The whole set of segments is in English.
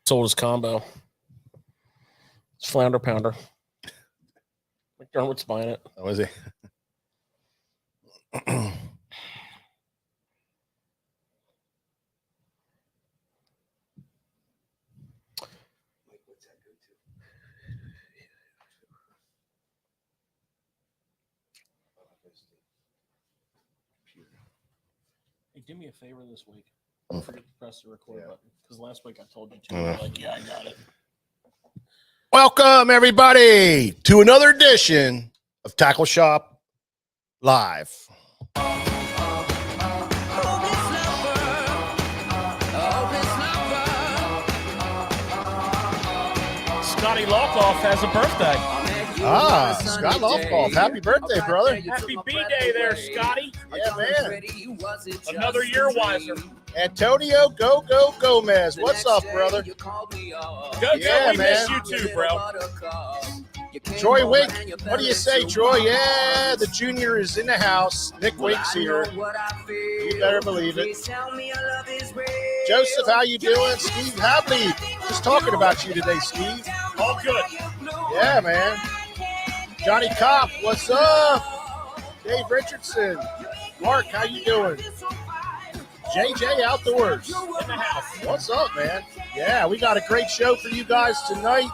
Sold his combo. It's Flounder Pounder. McDermott's buying it. Oh, is he? Hey, do me a favor this week. Don't forget to press the record button, because last week I told you to. You're like, yeah, I got it. Welcome, everybody, to another edition of Tackle Shop Live. Scotty Lockoff has a birthday. Scott Lofkoff. Happy birthday, brother. Happy B-Day there, Scotty. Yeah, man. Another year wiser. Antonio Gomez. What's up, brother? Go, Yeah, we man. miss you too, bro. Troy Wink. What do you say, Troy? Yeah, the junior is in the house. Nick Wink's here. You better believe it. Joseph, how you doing? Steve Hadley. Just talking about you today, Steve. All good. Yeah, man. Johnny Kopp, what's up? Dave Richardson. Mark, how you doing? JJ Outdoors. In the house. What's up, man? Yeah, we got a great show for you guys tonight.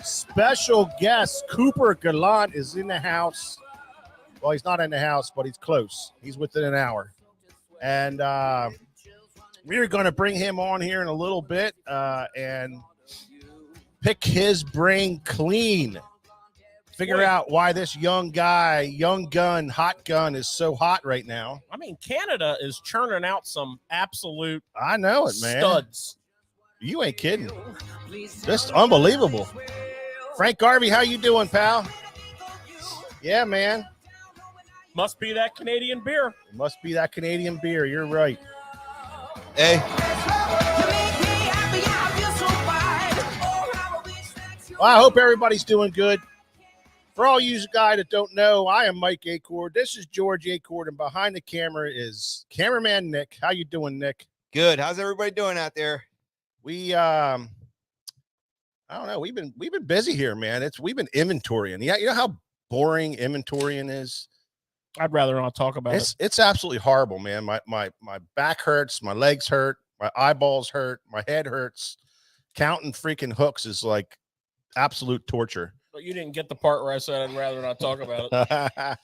Special guest Cooper Gallant is in the house. Well, he's not in the house, but he's close. He's within an hour. And we're going to bring him on here in a little bit and pick his brain clean. Figure out why this young guy, young gun, hot gun is so hot right now. I mean, Canada is churning out some absolute I know it, man. studs. You ain't kidding. Just unbelievable. Frank Garvey, how you doing, pal? Yeah, man. Must be that Canadian beer. It must be that Canadian beer. You're right. Hey, Well, I hope everybody's doing good. For all you guys that don't know, I am Mike Acord. This is George Acord, and behind the camera is cameraman Nick. How you doing, Nick? good. How's everybody doing out there? We I don't know. We've been busy here, man. We've been inventorying. Yeah, you know how boring inventorying is? I'd rather not talk about it. It's absolutely horrible, man. My back hurts, my legs hurt, my eyeballs hurt, my head hurts. Counting freaking hooks is like absolute torture. But you didn't get the part where I said I'd rather not talk about it.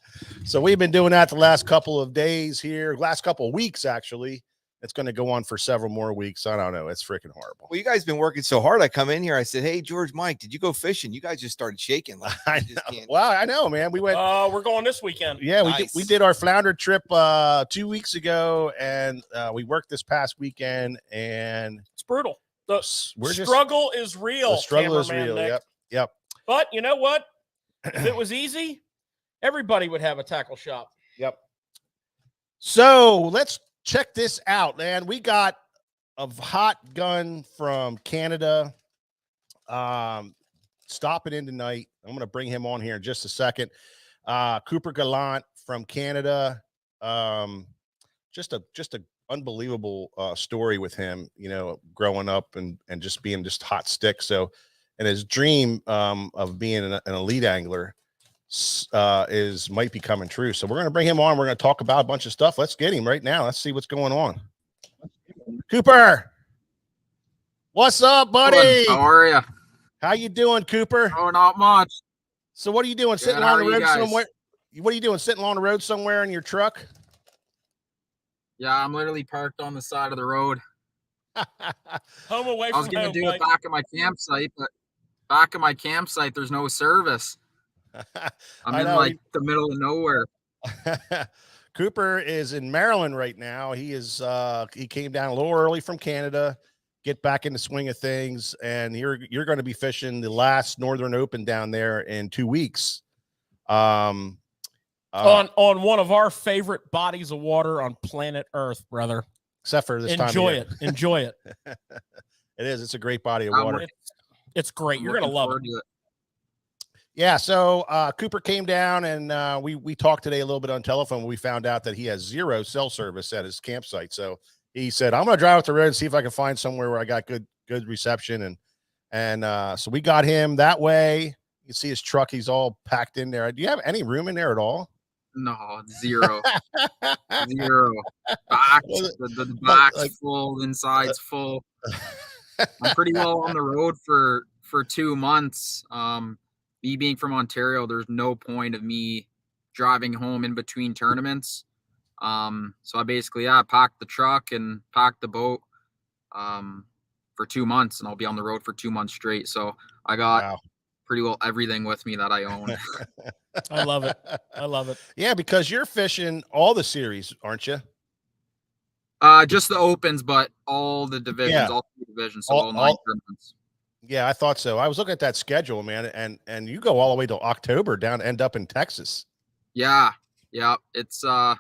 So we've been doing that the last couple of days here, last couple of weeks, actually. It's going to go on for several more weeks. I don't know. It's freaking horrible. Well, you guys been working so hard. I come in here. I said, "Hey, George, Mike, did you go fishing?" You guys just started shaking. Like I you just know. can't- Well, I know, man. We went. We're going this weekend. Yeah, Nice. we did our flounder trip 2 weeks ago, and we worked this past weekend, and It's brutal. The we're just struggle is real. the struggle is cameraman real. Nick. Yep. But you know what? If it was easy, everybody would have a tackle shop. Yep. So let's check this out, man. We got a hot gun from Canada. Stopping in tonight. I'm going to bring him on here in just a second. Cooper Gallant from Canada. Just a unbelievable story with him, you know, growing up and just being just hot stick. So, and his dream of being an elite angler might be coming true. So we're going to bring him on. We're going to talk about a bunch of stuff. Let's get him right now. Let's see what's going on. Cooper, what's up, buddy? Good. How are you? How you doing, Cooper? Oh, not much. So what are you doing? Sitting Good. How on the are you road guys? somewhere? What are you doing? Sitting on the road somewhere in your truck? Yeah, I'm literally parked on the side of the road. Home away I was from gonna home. do it Mike. back at my campsite, but back at my campsite, there's no service. I'm I in know, like the middle of nowhere. Cooper is in Maryland right now. He came down a little early from Canada, get back in the swing of things, and you're going to be fishing the last Northern Open down there in 2 weeks. On one of our favorite bodies of water on planet Earth, brother. Except for this time of Enjoy year. it. Enjoy it. It is. It's a great body of I'm water. It's great. I'm You're gonna looking love it. forward to Yeah, so Cooper came down, and we talked today a little bit on telephone. We found out that he has 0 cell service at his campsite. So he said, I'm going to drive up the road and see if I can find somewhere where I got good good reception. And so we got him that way. You can see his truck. He's all packed in there. Do you have any room in there at all? No, zero. Zero. Back, the back's full, inside's full. I'm pretty well on the road for 2 months. Me being from Ontario, there's no point of me driving home in between tournaments. So I basically packed the truck and packed the boat for 2 months, and I'll be on the road for 2 months straight. So I got pretty well everything with me that I own. I love it. I love it. Yeah, because you're fishing all the series, aren't you? Just the opens, but all the divisions, all 3 divisions, so all 9 tournaments. Yeah, I thought so. I was looking at that schedule, man, and you go all the way to October end up in Texas. Yeah. It's a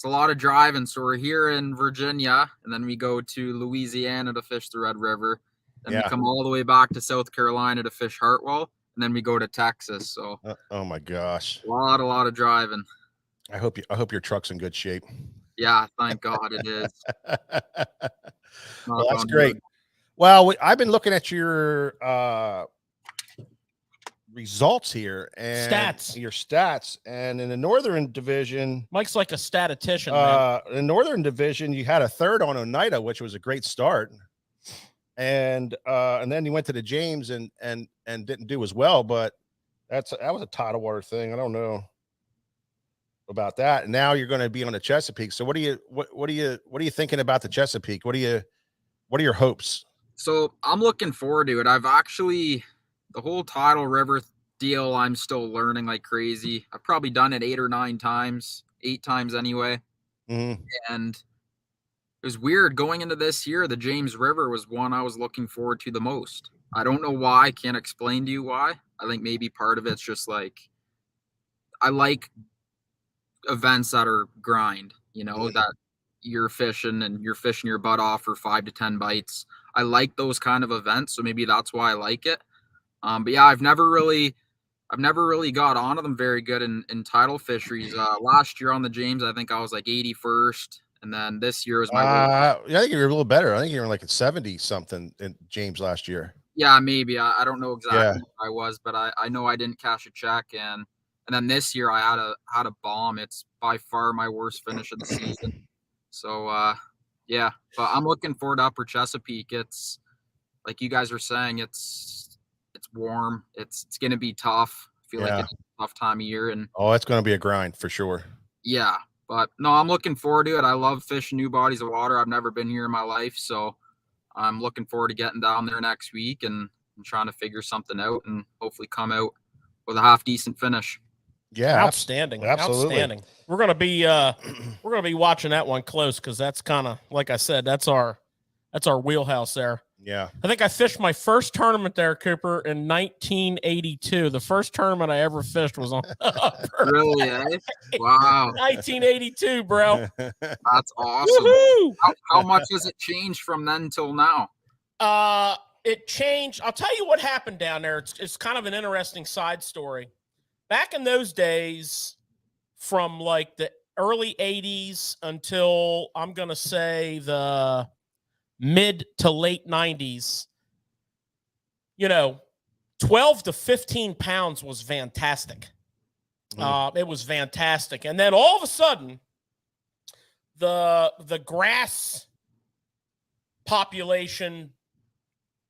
lot of driving. So we're here in Virginia, and then we go to Louisiana to fish the Red River. Then we come all the way back to South Carolina to fish Hartwell, and then we go to Texas. So oh my gosh. A lot of driving. I hope your truck's in good shape. Yeah, thank God it is. Well, that's great. Well, I've been looking at your results here and your stats, and in the Northern Division, Mike's like a statistician. In the Northern Division, you had a 3rd on Oneida, which was a great start, and then you went to the James and didn't do as well, but that was a tidal water thing. I don't know about that. And now you're going to be on the Chesapeake. So what are you thinking about the Chesapeake? What are your hopes? So I'm looking forward to it. I've actually, the whole tidal river deal, I'm still learning like crazy. I've probably done it 8 or 9 times, 8 times anyway. Mm-hmm. And it was weird going into this year. The James River was one I was looking forward to the most. I don't know why. I can't explain to you why. I think maybe part of it's just like, I like events that are grind, that you're fishing and you're fishing your butt off for 5 to 10 bites. I like those kind of events, so maybe that's why I like it. But yeah, I've never really got onto them very good in tidal fisheries. Last year on the James, I think I was like 81st, and then this year was my. I think you were a little better. I think you were like at 70 something in James last year. Yeah, maybe. I don't know exactly where I was, but I know I didn't cash a check, and then this year I had a bomb. It's by far my worst finish of the season. So yeah, but I'm looking forward to Upper Chesapeake. It's like you guys are saying, it's warm. It's going to be tough. I feel like it's a tough time of year, and it's going to be a grind for sure. Yeah, but no, I'm looking forward to it. I love fishing new bodies of water. I've never been here in my life, so I'm looking forward to getting down there next week and trying to figure something out and hopefully come out with a half decent finish. Yeah, outstanding. Absolutely. Outstanding. We're gonna be watching that one close because that's kind of, like I said, that's our wheelhouse there. Yeah, I think I fished my first tournament there, Cooper, in 1982. The first tournament I ever fished was on. Really? Eh? Wow. 1982, bro. That's awesome. How much has it changed from then till now? It changed. I'll tell you what happened down there. It's kind of an interesting side story. Back in those days, from like the early 80s until I'm going to say the mid to late 90s, 12 to 15 pounds was fantastic. It was fantastic. And then all of a sudden, the grass population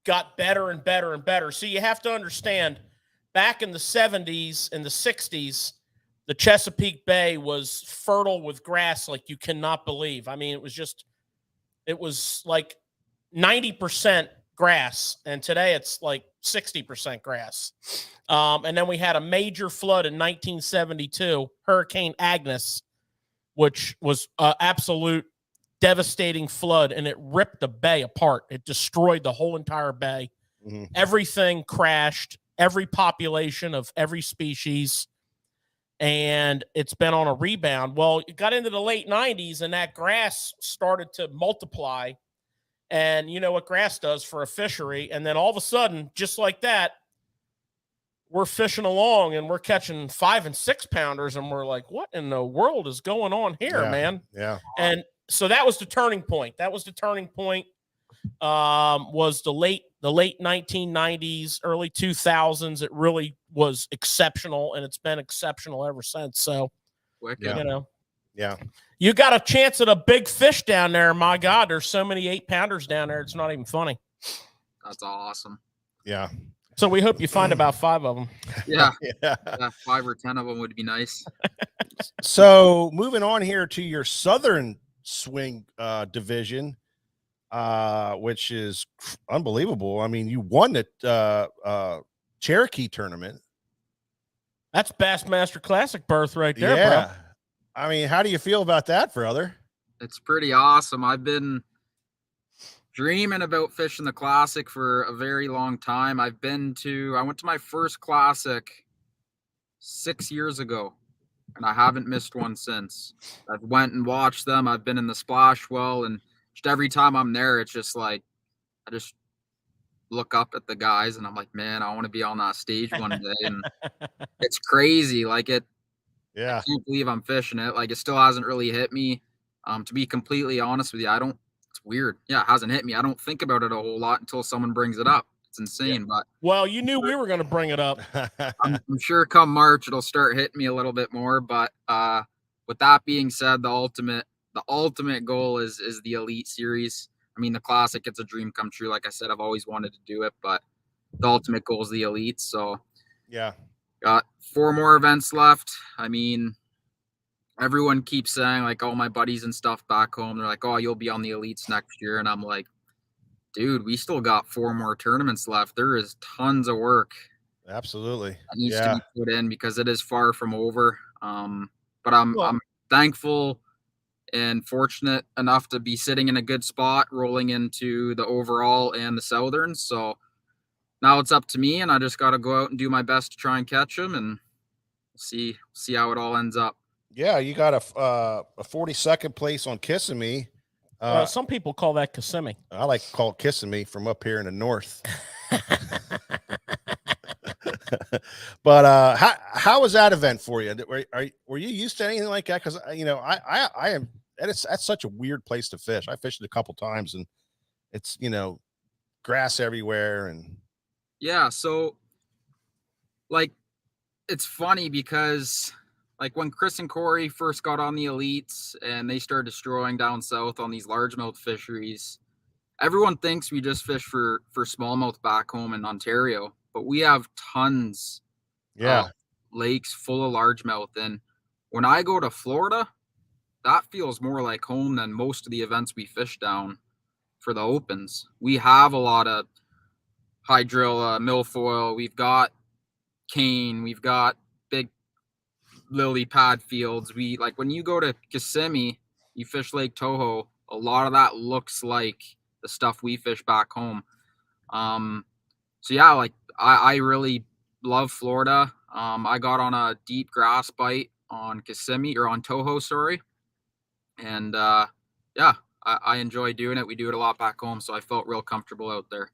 got better and better and better. So you have to understand, back in the 70s and the 60s, the Chesapeake Bay was fertile with grass like you cannot believe. I mean, it was like 90% grass, and today it's like 60% grass. And then we had a major flood in 1972, Hurricane Agnes, which was an absolute devastating flood, and it ripped the bay apart. It destroyed the whole entire bay. Mm-hmm. Everything crashed, every population of every species, and it's been on a rebound. Well, it got into the late 90s, and that grass started to multiply. And you know what grass does for a fishery. And then all of a sudden, just like that, we're fishing along and we're catching 5 and 6 pounders. And we're like, what in the world is going on here, man? Yeah. And so that was the turning point. was the late 1990s, early 2000s. It really was exceptional, and it's been exceptional ever since. So, Wicked. Yeah. you know, Yeah. you got a chance at a big fish down there. My God, there's so many 8-pounders down there. It's not even funny. That's awesome. Yeah. So we hope you find about 5 of them. Yeah. Yeah. Yeah, 5 or 10 of them would be nice. So moving on here to your Southern swing division, which is unbelievable. I mean, you won the Cherokee tournament. That's Bassmaster Classic berth right there, Yeah. bro. I mean, how do you feel about that, brother? It's pretty awesome. I've been dreaming about fishing the Classic for a very long time. I went to my first Classic 6 years ago, and I haven't missed one since. I've went and watched them. I've been in the splash well, and just every time I'm there, it's just like I just look up at the guys and I'm like, man, I want to be on that stage one day. And it's crazy. Like I Yeah. can't believe I'm fishing it. Like it still hasn't really hit me. To be completely honest with you, it's weird. Yeah, it hasn't hit me. I don't think about it a whole lot until someone brings it up. It's insane. But Well, you knew we were going to bring it up. I'm sure come March it'll start hitting me a little bit more. But with that being said, the ultimate goal is the Elite Series. I mean, the Classic, it's a dream come true. Like I said, I've always wanted to do it, but the ultimate goal is the Elite. So Yeah. got 4 more events left. I mean, everyone keeps saying, like, all my buddies and stuff back home, they're like, oh, you'll be on the Elites next year. And I'm like, dude, we still got 4 more tournaments left. There is tons of work Absolutely. that needs Yeah. to be put in because it is far from over. But I'm thankful and fortunate enough to be sitting in a good spot, rolling into the overall and the Southern. So now it's up to me, and I just got to go out and do my best to try and catch them, and see how it all ends up. Yeah. You got a 42nd place on Kissing Me. Some people call that Kissimmee. I like to call it Kissing Me from up here in the north. But how was that event for you? Were you used to anything like that? Because I am. That's such a weird place to fish. I fished it a couple times, and it's grass everywhere, and Yeah, so like it's funny because like when Chris and Corey first got on the Elites and they started destroying down south on these largemouth fisheries, everyone thinks we just fish for smallmouth back home in Ontario, but we have tons of lakes full of largemouth. And when I go to Florida, that feels more like home than most of the events we fish down for the opens. We have a lot of hydrilla, milfoil, we've got cane, we've got big lily pad fields. We like when you go to Kissimmee, you fish Lake Toho, a lot of that looks like the stuff we fish back home. So yeah, like I really love Florida. I got on a deep grass bite on Kissimmee or on Toho, sorry. And yeah, I enjoy doing it. We do it a lot back home, so I felt real comfortable out there.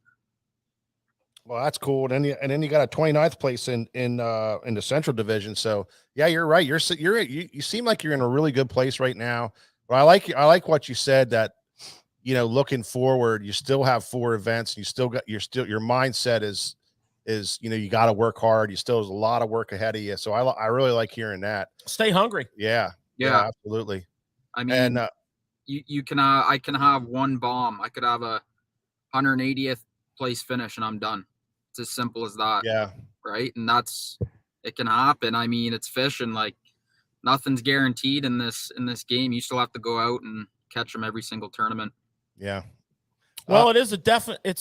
well, that's cool. And then you got a 29th place in the Central Division. So yeah, you're right. You seem like you're in a really good place right now. But I like what you said, that looking forward, you still have 4 events. You still got your mindset is you got to work hard. You still has a lot of work ahead of you. So I really like hearing that. Stay hungry. Yeah, absolutely. I mean, And I can have one bomb. I could have a 180th place finish and I'm done. It's as simple as that. yeah, Right. And it can happen. I mean, it's fishing. Like nothing's guaranteed in this game. You still have to go out and catch them every single tournament. yeah. Well, it's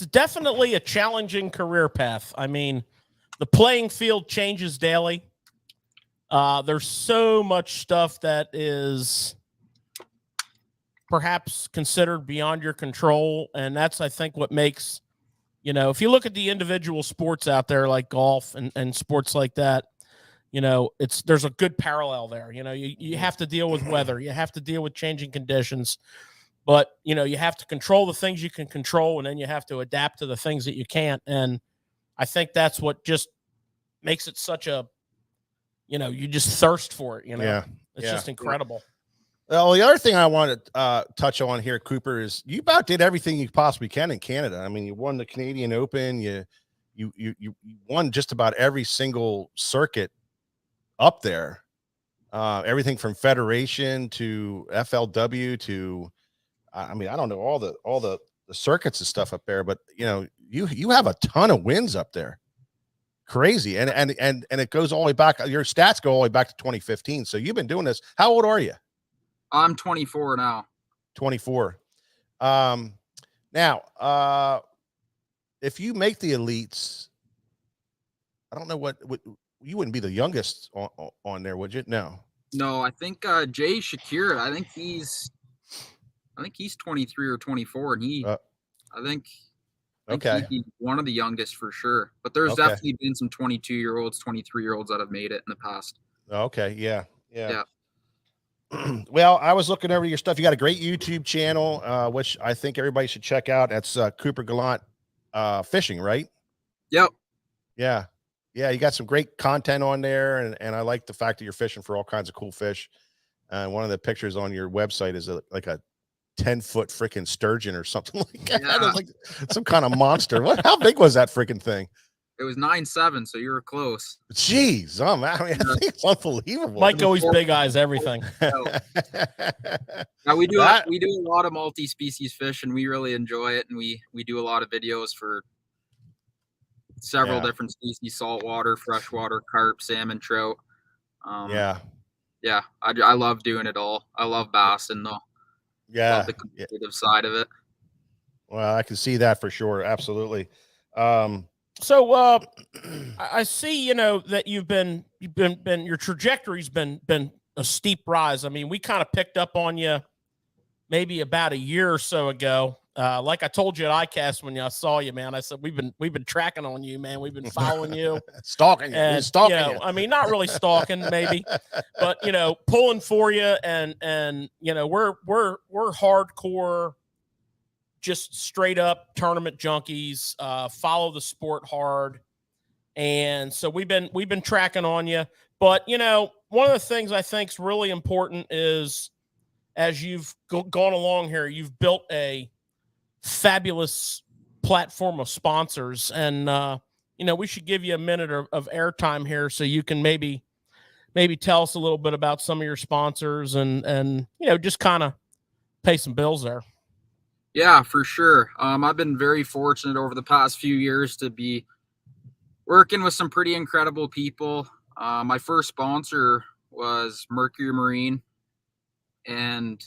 definitely a challenging career path. I mean, the playing field changes daily. There's so much stuff that is perhaps considered beyond your control, and that's, I think, what makes, if you look at the individual sports out there like golf and sports like that, there's a good parallel there. You have to deal with weather, you have to deal with changing conditions, but you have to control the things you can control, and then you have to adapt to the things that you can't. And I think that's what just makes it such a, you just thirst for it. Yeah. It's just incredible. Well, the other thing I want to touch on here, Cooper, is you about did everything you possibly can in Canada. I mean, you won the Canadian Open. You won just about every single circuit up there. Everything from Federation to FLW to, I mean, I don't know all the circuits and stuff up there, but you have a ton of wins up there. Crazy. And it goes all the way back. Your stats go all the way back to 2015. So you've been doing this. How old are you? I'm 24 now. 24. Now, if you make the elites, I don't know what you wouldn't be the youngest on there, would you? No, I think Jay Shakir. I think he's 23 or 24, and I think okay, he'd be one of the youngest for sure. But there's definitely been some 22-year-olds, 23-year-olds that have made it in the past. Okay, yeah. Well, I was looking over your stuff. You got a great YouTube channel, which I think everybody should check out. That's Cooper Gallant Fishing, right? Yep. Yeah. You got some great content on there, and I like the fact that you're fishing for all kinds of cool fish. One of the pictures on your website is like a 10-foot freaking sturgeon or something like that. Yeah. It's like some kind of monster. How big was that freaking thing? It was 9.7, so you were close. Jeez, I mean, I think it's unbelievable. Mike always big eyes everything. Now we do a lot of multi-species fish, and we really enjoy it. And we do a lot of videos for several different species: saltwater, freshwater, carp, salmon, trout. I love doing it all. I love bassing though. Yeah, love the competitive side of it. Well, I can see that for sure. Absolutely. So I see, that you've been your trajectory's been a steep rise. I mean, we kind of picked up on you maybe about a year or so ago. Like I told you at ICAST when I saw you, man, I said we've been tracking on you, man. We've been following you, stalking you, and stalking you. I mean, not really stalking, maybe, but pulling for you, and we're hardcore, just straight up tournament junkies, follow the sport hard. And so we've been tracking on you. But, one of the things I think is really important is as you've gone along here, you've built a fabulous platform of sponsors. And, we should give you a minute of airtime here so you can maybe tell us a little bit about some of your sponsors and just kind of pay some bills there. Yeah, for sure. I've been very fortunate over the past few years to be working with some pretty incredible people. My first sponsor was Mercury Marine, and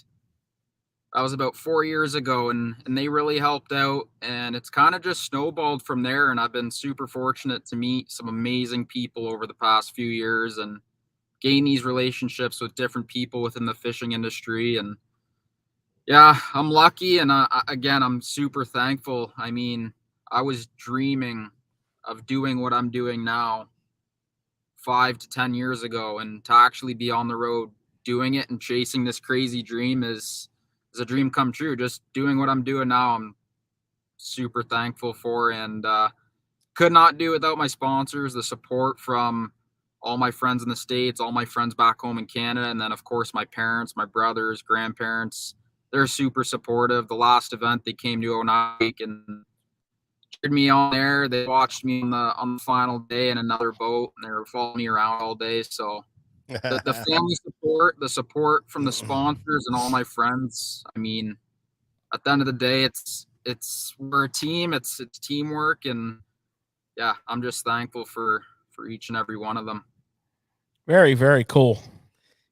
that was about 4 years ago, and they really helped out, and it's kind of just snowballed from there, and I've been super fortunate to meet some amazing people over the past few years and gain these relationships with different people within the fishing industry. And yeah, I'm lucky, and I'm super thankful. I mean, I was dreaming of doing what I'm doing now 5 to 10 years ago, and to actually be on the road doing it and chasing this crazy dream is a dream come true. Just doing what I'm doing now, I'm super thankful for, and could not do without my sponsors, the support from all my friends in the States, all my friends back home in Canada, and then, of course, my parents, my brothers, grandparents. They're super supportive. The last event, they came to Oneida and cheered me on there. They watched me on the final day in another boat, and they were following me around all day. So the family support, the support from the sponsors and all my friends. I mean, at the end of the day, we're a team. It's teamwork, and yeah, I'm just thankful for each and every one of them. Very, very cool.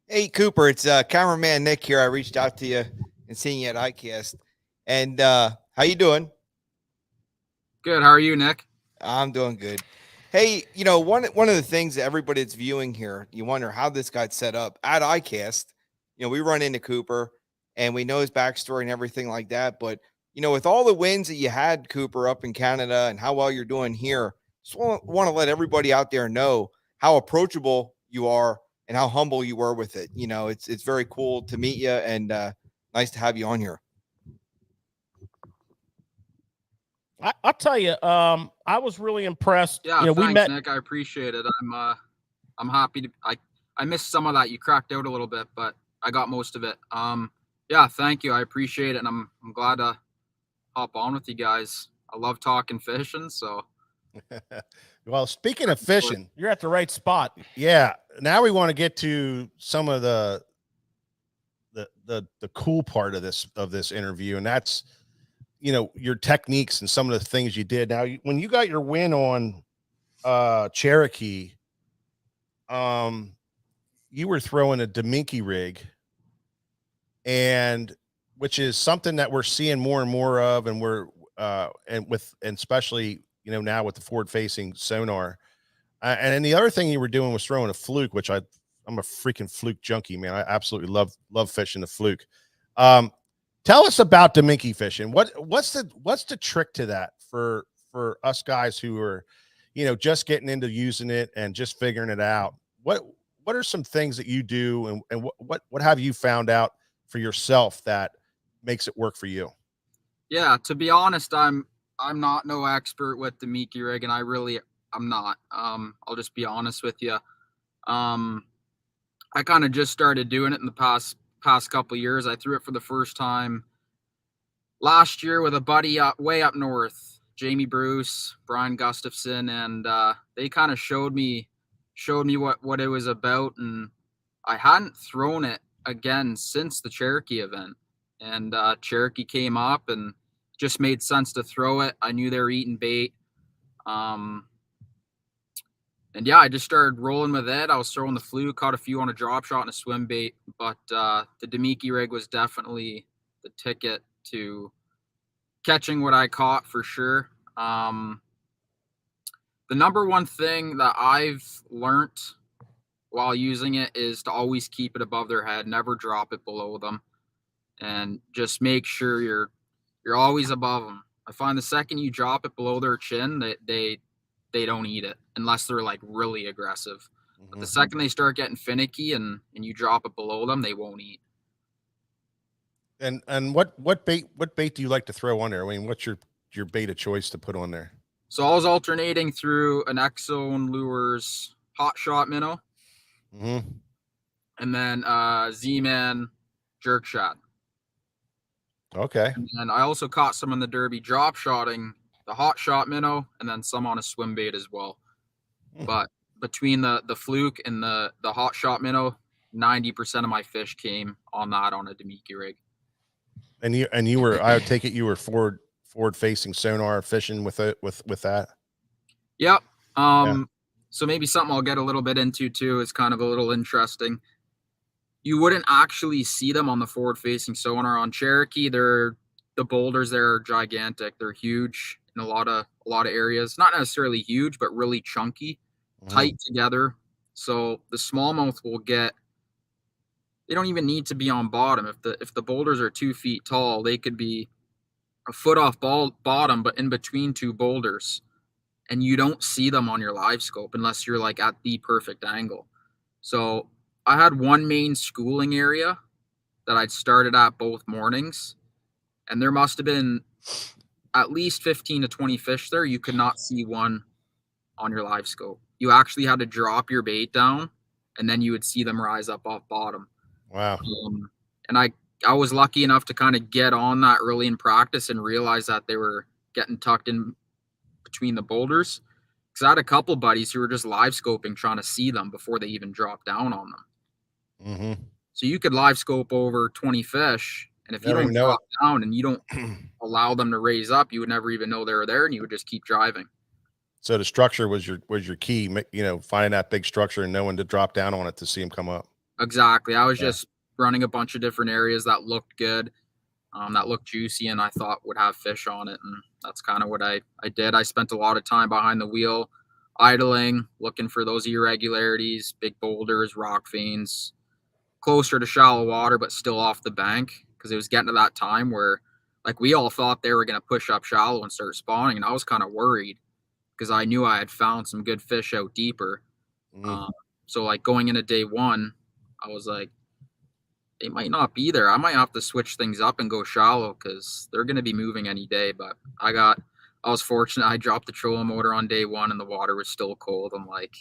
Hey, Cooper, it's cameraman Nick here. I reached out to you and seeing you at ICAST. And how you doing? Good. How are you, Nick? I'm doing good. Hey, one of the things that everybody that's viewing here, you wonder how this got set up at ICAST. We run into Cooper and we know his backstory and everything like that. But, with all the wins that you had, Cooper, up in Canada and how well you're doing here, just want to let everybody out there know how approachable you are and how humble you were with it. It's very cool to meet you, and nice to have you on here. I'll tell you, I was really impressed. Yeah, thanks, we met, Nick. I appreciate it. I'm happy to. I missed some of that. You cracked out a little bit, but I got most of it. Yeah, thank you. I appreciate it, and I'm glad to hop on with you guys. I love talking fishing, so. Well, speaking of fishing, You're at the right spot. yeah. Now we want to get to some of the cool part of this interview, and that's, you know, your techniques and some of the things you did. Now, when you got your win on Cherokee, you were throwing a Deminky rig, and which is something that we're seeing more and more of, and we're and especially, you know, now with the forward facing sonar. And then the other thing you were doing was throwing a fluke, which I'm a freaking fluke junkie, man. I absolutely love fishing the fluke. Tell us about Deminky fishing. What's the trick to that for us guys who are, you know, just getting into using it and just figuring it out? What are some things that you do, and what have you found out for yourself that makes it work for you? Yeah, to be honest, I'm not no expert with the Mickey rig, and I'm not. I'll just be honest with you. I kind of just started doing it in the past couple years. I threw it for the first time last year with a buddy way up north, Jamie Bruce, Brian Gustafson, and they kind of showed me what it was about, and I hadn't thrown it again since the Cherokee event. And Cherokee came up, and just made sense to throw it. I knew they were eating bait. And yeah, I just started rolling with it. I was throwing the fluke, caught a few on a drop shot and a swim bait, but the Deminky rig was definitely the ticket to catching what I caught for sure. The number one thing that I've learned while using it is to always keep it above their head, never drop it below them, and just make sure you're always above them. I find the second you drop it below their chin, they don't eat it unless they're like really aggressive. But the second they start getting finicky and you drop it below them, they won't eat. And what bait do you like to throw on there? I mean, what's your bait of choice to put on there? So I was alternating through an X-Zone Lures Hot Shot minnow, and then Z-Man Jerk Shot. Okay. And I also caught some in the Derby drop shotting the Hot Shot minnow, and then some on a swim bait as well. But between the fluke and the Hot Shot minnow, 90% of my fish came on a Deminky rig. And you were, I would take it, you were forward facing sonar fishing with that. Yep. So maybe something I'll get a little bit into too is kind of a little interesting. You wouldn't actually see them on the forward facing sonar on Cherokee. The boulders there are gigantic. They're huge in a lot of areas. Not necessarily huge, but really chunky, tight together. So the smallmouth will get. They don't even need to be on bottom. If the boulders are 2 feet tall, they could be a foot off bottom, but in between two boulders, and you don't see them on your live scope unless you're like at the perfect angle. So I had one main schooling area that I'd started at both mornings, and there must have been at least 15 to 20 fish there. You could not see one on your live scope. You actually had to drop your bait down, and then you would see them rise up off bottom. Wow. And I was lucky enough to kind of get on that early in practice and realize that they were getting tucked in between the boulders, because I had a couple buddies who were just live scoping trying to see them before they even dropped down on them. So you could live scope over 20 fish, and if you don't drop down and you don't allow them to raise up, you would never even know they were there, and you would just keep driving. So the structure was your key, you know, finding that big structure and knowing to drop down on it to see them come up. Exactly. I was just running a bunch of different areas that looked good, that looked juicy, and I thought would have fish on it. And that's kind of what I did. I spent a lot of time behind the wheel, idling, looking for those irregularities, big boulders, rock veins, closer to shallow water, but still off the bank, because it was getting to that time where, like, we all thought they were going to push up shallow and start spawning. And I was kind of worried because I knew I had found some good fish out deeper. So like going into day one, I was like, they might not be there. I might have to switch things up and go shallow because they're going to be moving any day. But I was fortunate. I dropped the trolling motor on day one and the water was still cold. I'm like,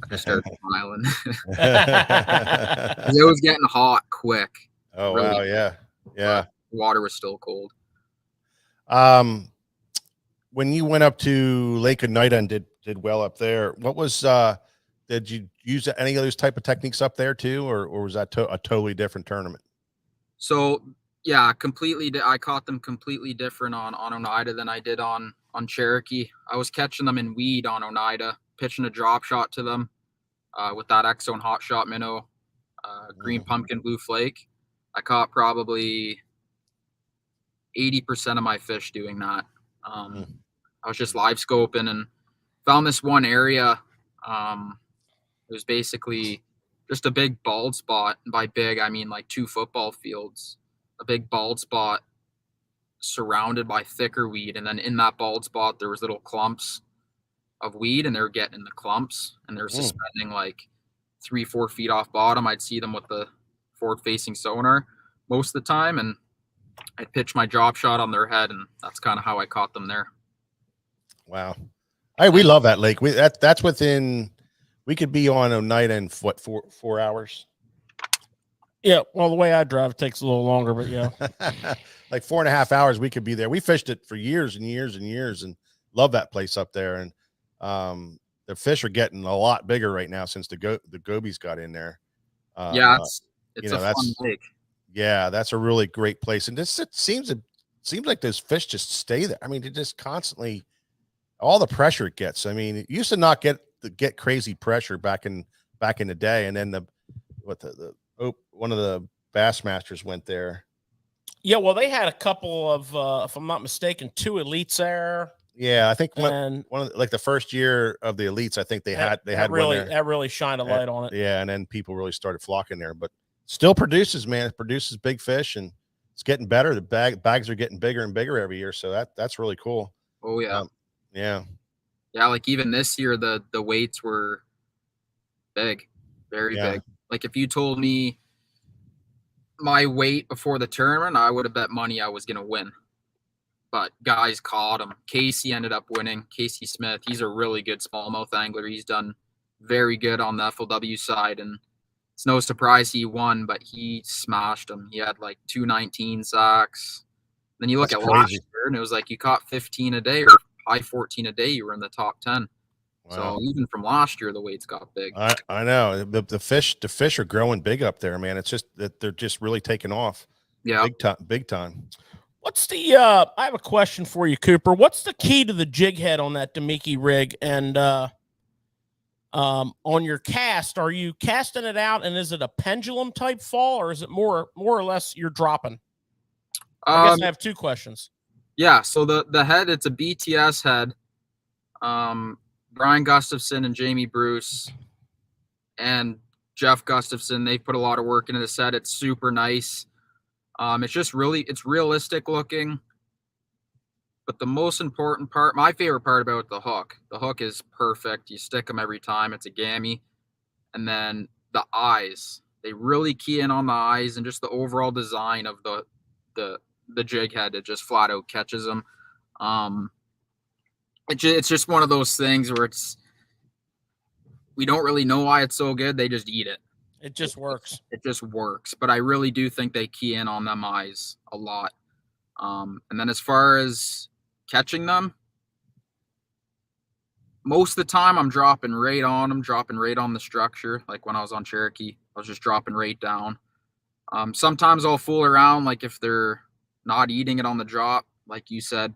I just started smiling. 'Cause it was getting hot quick. Oh really wow, quick, yeah, yeah. but the water was still cold. When you went up to Lake Oneida and did well up there, what was did you use any of those type of techniques up there too, or was that a totally different tournament? So yeah, I caught them completely different on Oneida than I did on Cherokee. I was catching them in weed on Oneida, pitching a drop shot to them with that X-Zone hot shot minnow, green pumpkin, blue flake. I caught probably 80% of my fish doing that. I was just live scoping and found this one area. It was basically just a big bald spot. And by big, I mean like 2 football fields. A big bald spot surrounded by thicker weed. And then in that bald spot, there was little clumps of weed, and they were getting in the clumps, and they're suspending like 3-4 feet off bottom. I'd see them with the forward-facing sonar most of the time, and I'd pitch my drop shot on their head, and that's kind of how I caught them there. Wow. We love that lake. That's within, we could be on Oneida in what, 4 hours? Yeah, well, the way I drive, it takes a little longer, but yeah. Like 4.5 hours, we could be there. We fished it for years and years and years and love that place up there. And the fish are getting a lot bigger right now since the gobies got in there. Yeah, it's a fun lake. Yeah, that's a really great place. And it seems like those fish just stay there. I mean, it just constantly, all the pressure it gets. I mean, it used to not get crazy pressure back in the day. And then one of the Bassmasters went there. Yeah, well, they had a couple of, if I'm not mistaken, 2 elites there. Yeah, I think one of like the first year of the elites, I think they had really one there. that really shined a light on it. Yeah, and then people really started flocking there, but still produces, man. It produces big fish, and it's getting better. The bags are getting bigger and bigger every year, so that's really cool. Oh yeah, yeah. Like even this year, the weights were big, very big. Like if you told me my weight before the tournament, I would have bet money I was gonna win. But guys caught him. Casey ended up winning. Casey Smith, he's a really good smallmouth angler. He's done very good on the FLW side, and it's no surprise he won, but he smashed him. He had like 219 sacks. Then you look at last year, and it was like you caught 15 a day or high 14 a day. You were in the top 10. Wow. So even from last year, the weights got big. I know the fish are growing big up there, man. It's just that they're just really taking off. Yeah, big time. What's the I have a question for you, Cooper. What's the key to the jig head on that Demiki rig? And on your cast, are you casting it out, and is it a pendulum type fall, or is it more or less you're dropping? I guess I have 2 questions. Yeah, so the head, it's a BTS head. Brian Gustafson and Jamie Bruce and Jeff Gustafson, they put a lot of work into the set. It's super nice. It's realistic looking, but the most important part, my favorite part about the hook is perfect. You stick them every time. It's a gammy. And then the eyes, they really key in on the eyes and just the overall design of the jig head. It just flat out catches them. It's just one of those things where we don't really know why it's so good. They just eat it. It just works. It just works. But I really do think they key in on them eyes a lot. And then as far as catching them, most of the time I'm dropping right on them, dropping right on the structure. Like when I was on Cherokee, I was just dropping right down. Sometimes I'll fool around, like if they're not eating it on the drop, like you said,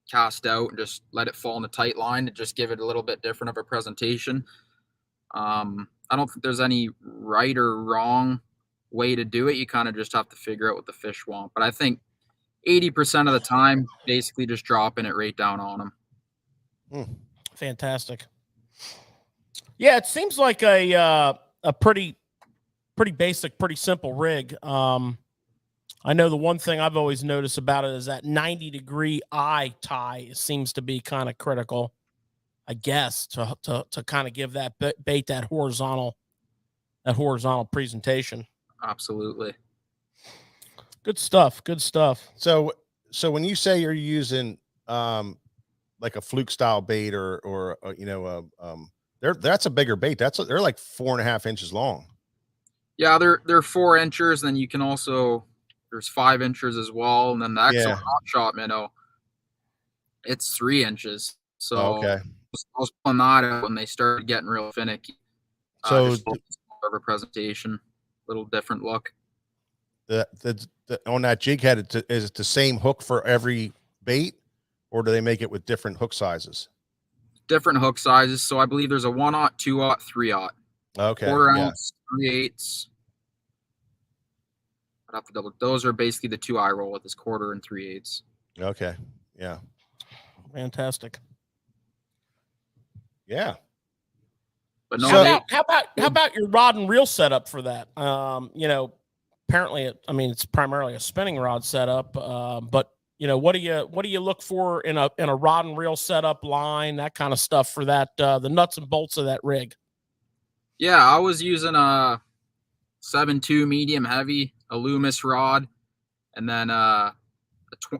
cast out and just let it fall in the tight line to just give it a little bit different of a presentation. I don't think there's any right or wrong way to do it. You kind of just have to figure out what the fish want. But I think 80% of the time, basically just dropping it right down on them. Fantastic. Yeah, it seems like a pretty basic, pretty simple rig. I know the one thing I've always noticed about it is that 90-degree eye tie seems to be kind of critical, I guess, to kind of give that bait that horizontal presentation. Absolutely. Good stuff. So when you say you're using like a fluke style bait or That's a bigger bait. They're like 4.5 inches long. Yeah, they're 4 inchers. Then you can also there's 5 inchers as well, and then the excellent hot shot minnow, it's 3 inches. So Okay. I was pulling that out when they started getting real finicky. So just more of a presentation, little different look. the on that jig head, is it the same hook for every bait, or do they make it with different hook sizes? Different hook sizes. So I believe there's a 1/0, 2/0, 3/0. Okay. Quarter ounce, 3/8. I'd have to double. Those are basically the 2 I roll with, is quarter and 3/8. Okay. Yeah. Fantastic. Yeah. But no, how about your rod and reel setup for that? You know, apparently, it's primarily a spinning rod setup. But you know, what do you look for in a rod and reel setup, line, that kind of stuff for that? The nuts and bolts of that rig. Yeah, I was using a 7.2 medium heavy, a Loomis rod, and then a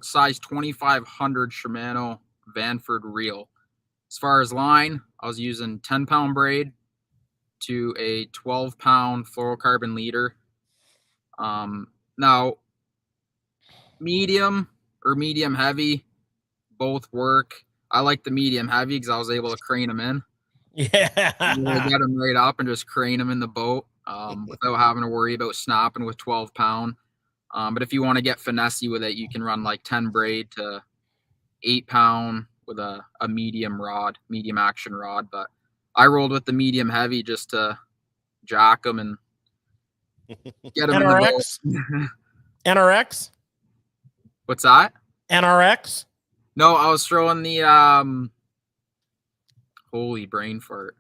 size 2500 Shimano Vanford reel. As far as line, I was using 10-pound braid to a 12-pound fluorocarbon leader. Now, medium or medium heavy, both work. I like the medium heavy because I was able to crane them in. Yeah. Get them right up and just crane them in the boat without having to worry about snapping with 12-pound. But if you want to get finessey with it, you can run like 10 braid to 8-pound with a medium action rod. But I rolled with the medium heavy just to jack them and get them NRX? in the boat. NRX? What's that? NRX? No, I was throwing the holy brain fart.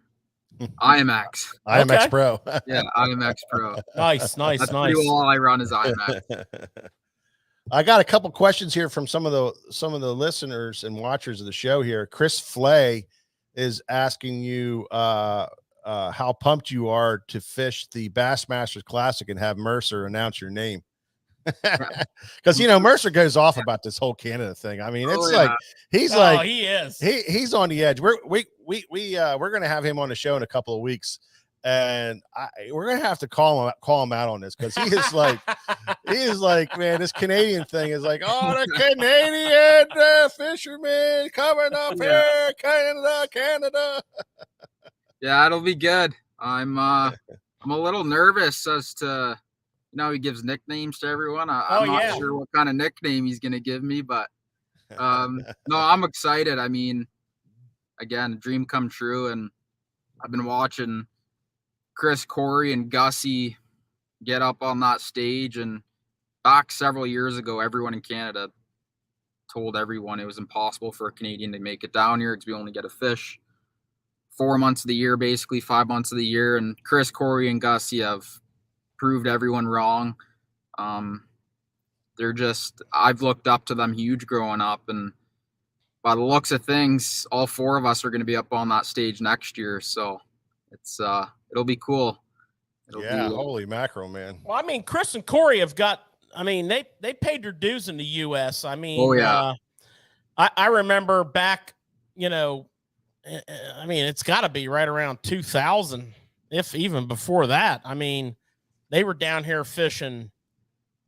IMX. IMX Pro. Yeah, IMX Pro. Nice. That's pretty well all I run is IMX. I got a couple questions here from some of the listeners and watchers of the show here. Chris Flay is asking you how pumped you are to fish the Bassmasters Classic and have Mercer announce your name. Because you know Mercer goes off about this whole Canada thing. I mean, it's like he's like he is. He's on the edge. We're gonna have him on the show in a couple of weeks, and we're gonna have to call him out on this because he is like, man, this Canadian thing is like, oh, the Canadian fishermen coming up here, Canada. Yeah, it'll be good. I'm a little nervous as to, you know, he gives nicknames to everyone. I'm not sure what kind of nickname he's gonna give me, but no, I'm excited. I mean, again, a dream come true, and I've been watching Chris, Corey, and Gussie get up on that stage. And back several years ago, everyone in Canada told everyone it was impossible for a Canadian to make it down here because we only get a fish 4 months of the year, basically 5 months of the year. And Chris, Corey, and Gussie have proved everyone wrong. I've looked up to them huge growing up, and by the looks of things, all 4 of us are going to be up on that stage next year. So it'll be cool. Holy mackerel, man. Well, I mean, Chris and Corey have got, I mean, they paid their dues in the U.S. I mean, I remember back, you know, I mean, it's got to be right around 2000, if even before that. I mean, they were down here fishing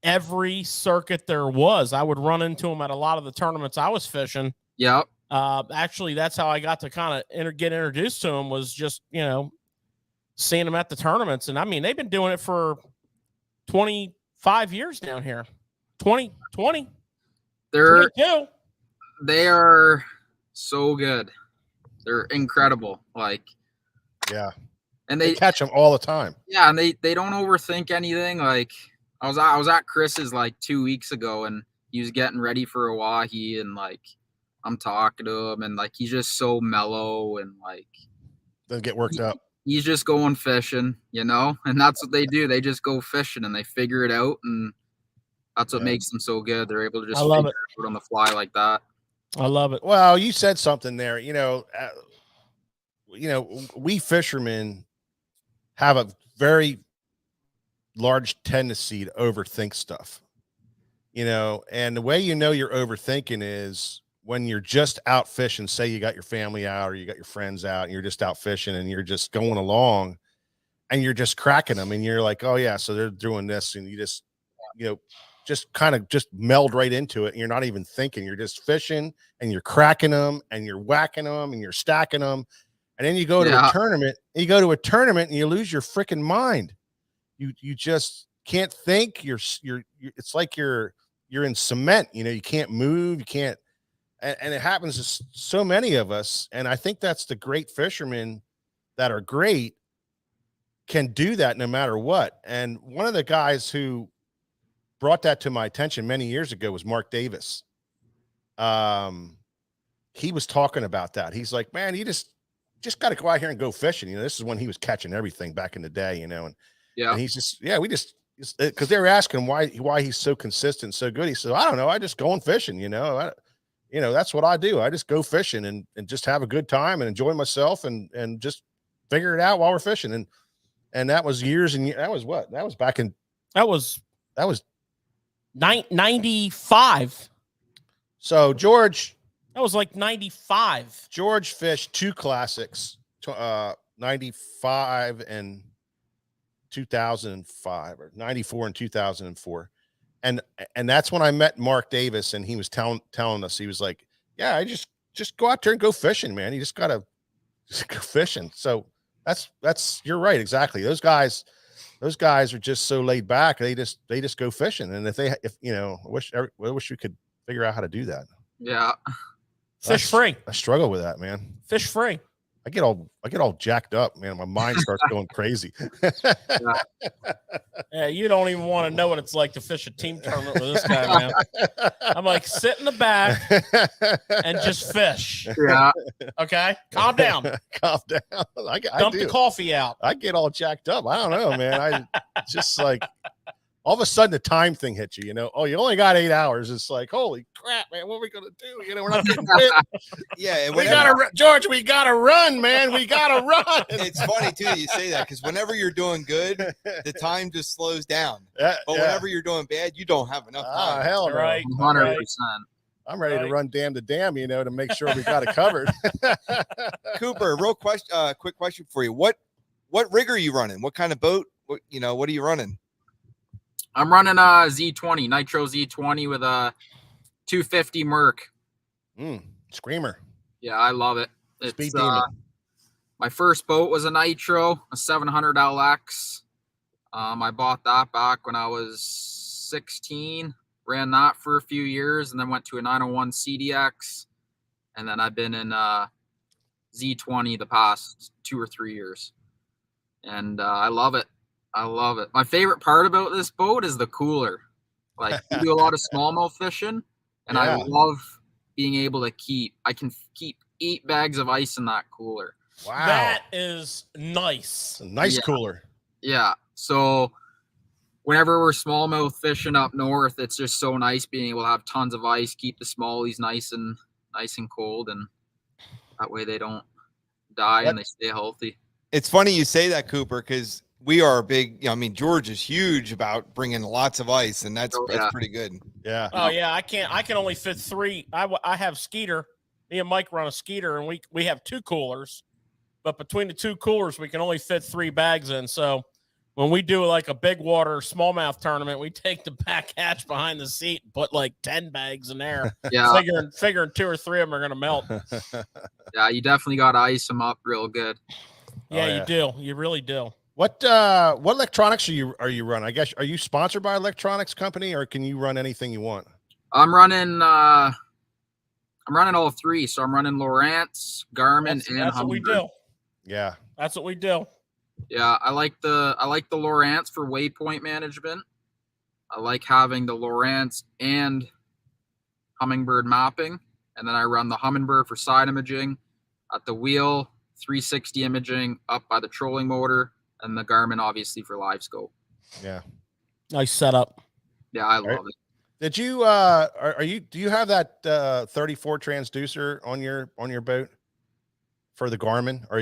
every circuit there was. I would run into them at a lot of the tournaments I was fishing. Yep. Actually, that's how I got to kind of get introduced to them, was just, you know, seeing them at the tournaments. And I mean, they've been doing it for 25 years down here. 20. They are so good. They're incredible. Like, yeah. And they catch them all the time. Yeah, and they don't overthink anything. Like, I was at Chris's like 2 weeks ago, and he was getting ready for a wahi, and like I'm talking to him, and like he's just so mellow, and like doesn't get worked up. He's just going fishing, you know, and that's what they do. They just go fishing and they figure it out, and that's what makes them so good. They're able to just figure it out on the fly like that. I love it. Well, you said something there. You know, we fishermen have a very large tendency to overthink stuff. You know, and the way you know you're overthinking is when you're just out fishing, say you got your family out or you got your friends out and you're just out fishing and you're just going along and you're just cracking them and you're like, oh yeah, so they're doing this, and you just, just kind of just meld right into it. And you're not even thinking, you're just fishing and you're cracking them and you're whacking them and you're stacking them. And then you go to a tournament, and you lose your freaking mind. You just can't think. You're it's like you're in cement, you can't move, you can't. And it happens to so many of us. And I think that's the great fishermen that are great can do that no matter what. And one of the guys who brought that to my attention many years ago was Mark Davis. He was talking about that. He's like, man, you just got to go out here and go fishing. This is when he was catching everything back in the day, and he's just, we just, because they were asking why he's so consistent, so good. He said, I don't know. I just go and fishing, that's what I do. I just go fishing and just have a good time and enjoy myself and just figure it out while we're fishing. And that was years and years. That was what? That was back in. That was 95. So George. That was like 95. George fished 2 classics, 95 and 2005, or 94 and 2004. And that's when I met Mark Davis, and he was telling us, he was like, yeah, I just go out there and go fishing, man. You just got to go fishing. So that's, you're right. Exactly. Those guys are just so laid back. They just go fishing. And I wish we could figure out how to do that. Yeah. Fish free. I struggle with that, man. Fish free. I get all jacked up, man. My mind starts going crazy. Yeah, you don't even want to know what it's like to fish a team tournament with this guy, man. I'm like, sit in the back and just fish. Yeah. Okay, calm down. Calm down. Dump the coffee out. I get all jacked up. I don't know, man. I just like all of a sudden the time thing hits you, oh, you only got 8 hours. It's like, holy crap, man, what are we going to do? We're not getting fit. Yeah. George, we got to run, man. We got to run. It's funny too, you say that, because whenever you're doing good, the time just slows down. But whenever you're doing bad, you don't have enough time. Hell no. Right. 100%. I'm ready to run dam to dam, to make sure we got it covered. Cooper, quick question for you. What rig are you running? What kind of boat? What are you running? I'm running a Z20, Nitro Z20 with a 250 Merc. Screamer. Yeah, I love it. Speed demon. My first boat was a Nitro, a 700 LX. I bought that back when I was 16. Ran that for a few years, and then went to a 901 CDX. And then I've been in Z20 the past 2 or 3 years. And I love it. I love it. My favorite part about this boat is the cooler. Like, we do a lot of smallmouth fishing, and I love being able to keep 8 bags of ice in that cooler. Wow. That is nice. It's a nice cooler. Yeah. So whenever we're smallmouth fishing up north, it's just so nice being able to have tons of ice, keep the smallies nice and cold, and that way they don't die and they stay healthy. It's funny you say that, Cooper, because we are big. George is huge about bringing lots of ice, and that's pretty good. Yeah. Oh yeah, I can only fit 3. I have Skeeter. Me and Mike run a Skeeter, and we have 2 coolers, but between the 2 coolers, we can only fit 3 bags in. So when we do like a big water smallmouth tournament, we take the back hatch behind the seat and put like 10 bags in there. Yeah. Figuring 2 or 3 of them are gonna melt. Yeah, you definitely got to ice them up real good. Yeah, you do. You really do. What electronics are you running? I guess, are you sponsored by an electronics company, or can you run anything you want? I'm running all 3. So I'm running Lowrance, Garmin, and that's what we do. Yeah. That's what we do. Yeah, I like the Lowrance for waypoint management. I like having the Lowrance and Humminbird mapping, and then I run the Humminbird for side imaging, at the wheel 360 imaging up by the trolling motor, and the Garmin obviously for live scope. Yeah. Nice setup. Yeah, I love it. Did you do you have that 34 transducer on your boat for the Garmin? Or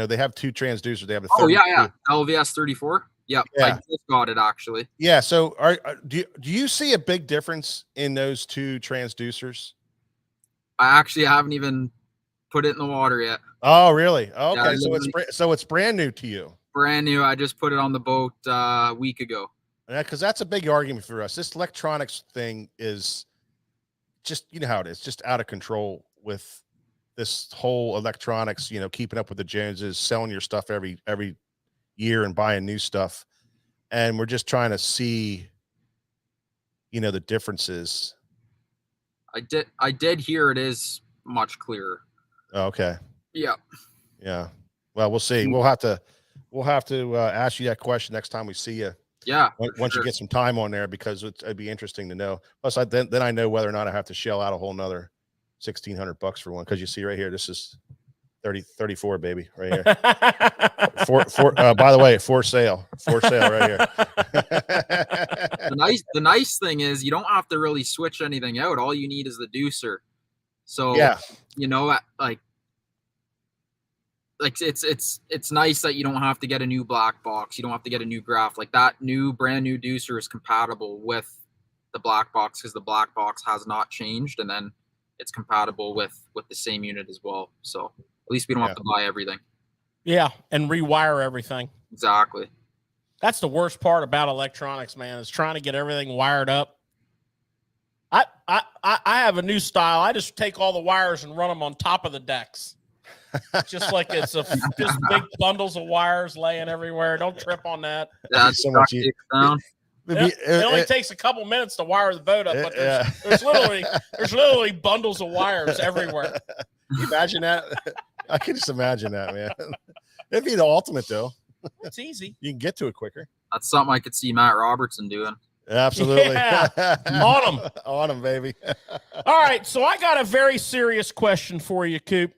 they have 2 transducers. They have a 32. yeah. LVS 34. Yep. Yeah. I just got it actually. Yeah. So do you see a big difference in those 2 transducers? I actually haven't even put it in the water yet. Oh, really? Okay, I so it's brand new to you. Brand new. I just put it on the boat a week ago. Yeah, because that's a big argument for us. This electronics thing is just, you know how it is, just out of control with this whole electronics, you know, keeping up with the Joneses, selling your stuff every year and buying new stuff. And we're just trying to see, you know, the differences. I did hear it is much clearer. Okay. Yeah. Yeah. Well, we'll see. We'll have to ask you that question next time we see you. Yeah. Once you get some time on there, because it'd be interesting to know. Plus, then I know whether or not I have to shell out a whole nother $1,600 for one. Because you see right here, this is 34, baby, right here. By the way, for sale right here. The nice thing is you don't have to really switch anything out. All you need is the deucer. So yeah, you know, like it's nice that you don't have to get a new black box. You don't have to get a new graph. Like that brand new deucer is compatible with the black box because the black box has not changed, and then it's compatible with the same unit as well. So at least we don't have to buy everything. Yeah, and rewire everything. Exactly. That's the worst part about electronics, man, is trying to get everything wired up. I have a new style. I just take all the wires and run them on top of the decks. Just like it's just big bundles of wires laying everywhere. Don't trip on that. Yeah, so much down. It only takes a couple minutes to wire the boat up, but there's literally bundles of wires everywhere. Can you imagine that? I can just imagine that, man. It'd be the ultimate, though. It's easy. You can get to it quicker. That's something I could see Matt Robertson doing. Absolutely. Yeah. On him. On him, baby. All right, so I got a very serious question for you, Coop.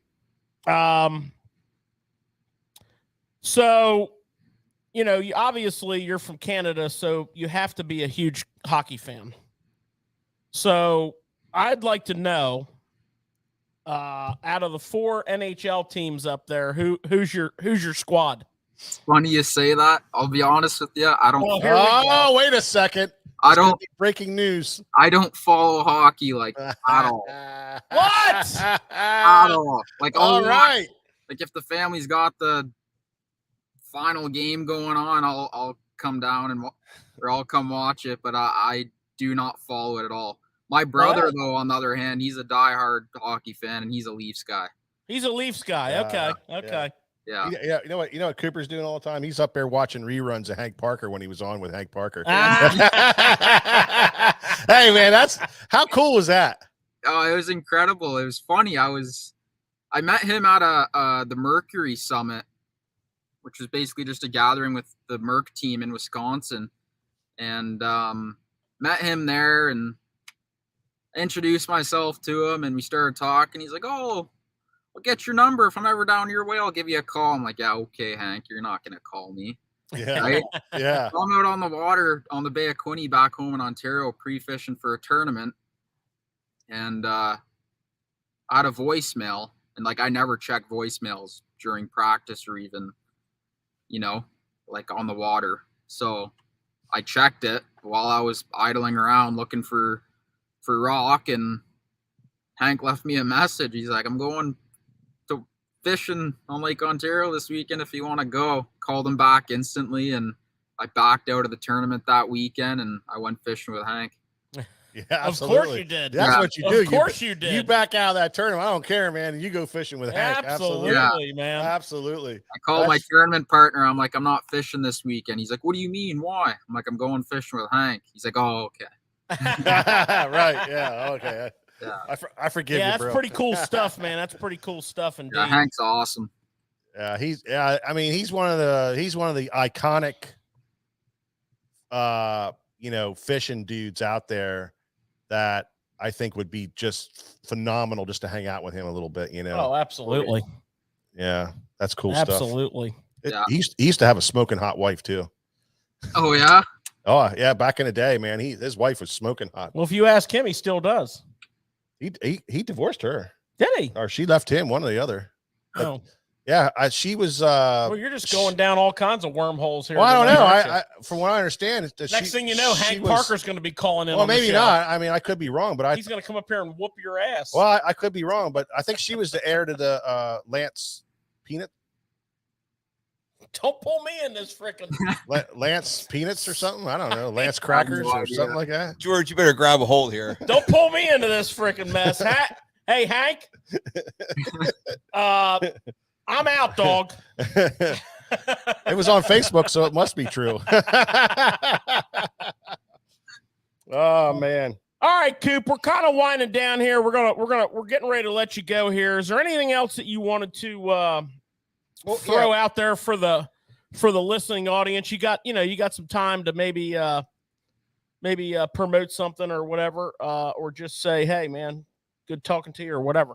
So, you know, obviously you're from Canada, so you have to be a huge hockey fan. So I'd like to know, out of the 4 NHL teams up there, who's your squad? It's funny you say that. I'll be honest with you. I don't. Oh, wait a second. I don't. Breaking news. I don't follow hockey like at all. What? At all. Like all right. Like if the family's got the final game going on, I'll come down or I'll come watch it. But I do not follow it at all. My brother, though, on the other hand, he's a diehard hockey fan and he's a Leafs guy. He's a Leafs guy. Okay. Yeah. You know what Cooper's doing all the time? He's up there watching reruns of Hank Parker when he was on with Hank Parker. Hey man, how cool was that? Oh, it was incredible. It was funny. I met him at the Mercury Summit, which was basically just a gathering with the Merc team in Wisconsin, and met him there and introduced myself to him, and we started talking. He's like, "Oh, I'll get your number. If I'm ever down your way, I'll give you a call." I'm like, "Yeah, okay, Hank, you're not going to call me." Yeah. Right? Yeah. So I'm out on the water on the Bay of Quinte back home in Ontario, pre-fishing for a tournament. And I had a voicemail. And like, I never check voicemails during practice or even, you know, like on the water. So I checked it while I was idling around looking for rock. And Hank left me a message. He's like, "I'm going to fishing on Lake Ontario this weekend if you want to go." Called him back instantly, and I backed out of the tournament that weekend, and I went fishing with Hank. Yeah, absolutely. Of course you did. That's what you do. Of course you did. You back out of that tournament. I don't care, man. And you go fishing with Hank. Absolutely, man. Absolutely. I called my tournament partner. I'm like, "I'm not fishing this weekend." He's like, "What do you mean? Why?" I'm like, "I'm going fishing with Hank." He's like, "Oh, okay." Right. Yeah. Okay. Yeah. I forgive you, that's bro. pretty cool stuff, man. That's pretty cool stuff indeed. Yeah, Hank's awesome. Yeah, I mean, he's one of the iconic fishing dudes out there that I think would be just phenomenal just to hang out with him a little bit, you know. Oh, absolutely. Yeah, that's cool stuff. Absolutely. Yeah. He used to have a smoking hot wife too. Oh yeah. Oh yeah, back in the day, man. His wife was smoking hot. Well, if you ask him, he still does. He divorced her. Did he? Or she left him, one or the other. Oh. Yeah, she was. Well, you're just going down all kinds of wormholes here. Well, I don't know. aren't you? I from what I understand, is that Next thing you know, Hank was, Parker's going to be calling in. Well, on maybe the show. not. I mean, I could be wrong, but He's going to come up here and whoop your ass. Well, I could be wrong, but I think she was the heir to the Lance Peanut. Don't pull me in this freaking Lance Peanuts or something. I don't know. Lance Crackers or something like that. George, you better grab a hold here. Don't pull me into this freaking mess. Hey, Hank. I'm out, dog. It was on Facebook, so it must be true. Oh man. All right, Coop, we're kind of winding down here. We're getting ready to let you go here. Is there anything else that you wanted to throw out there for the listening audience? You got some time to maybe promote something or whatever, or just say, hey man, good talking to you or whatever.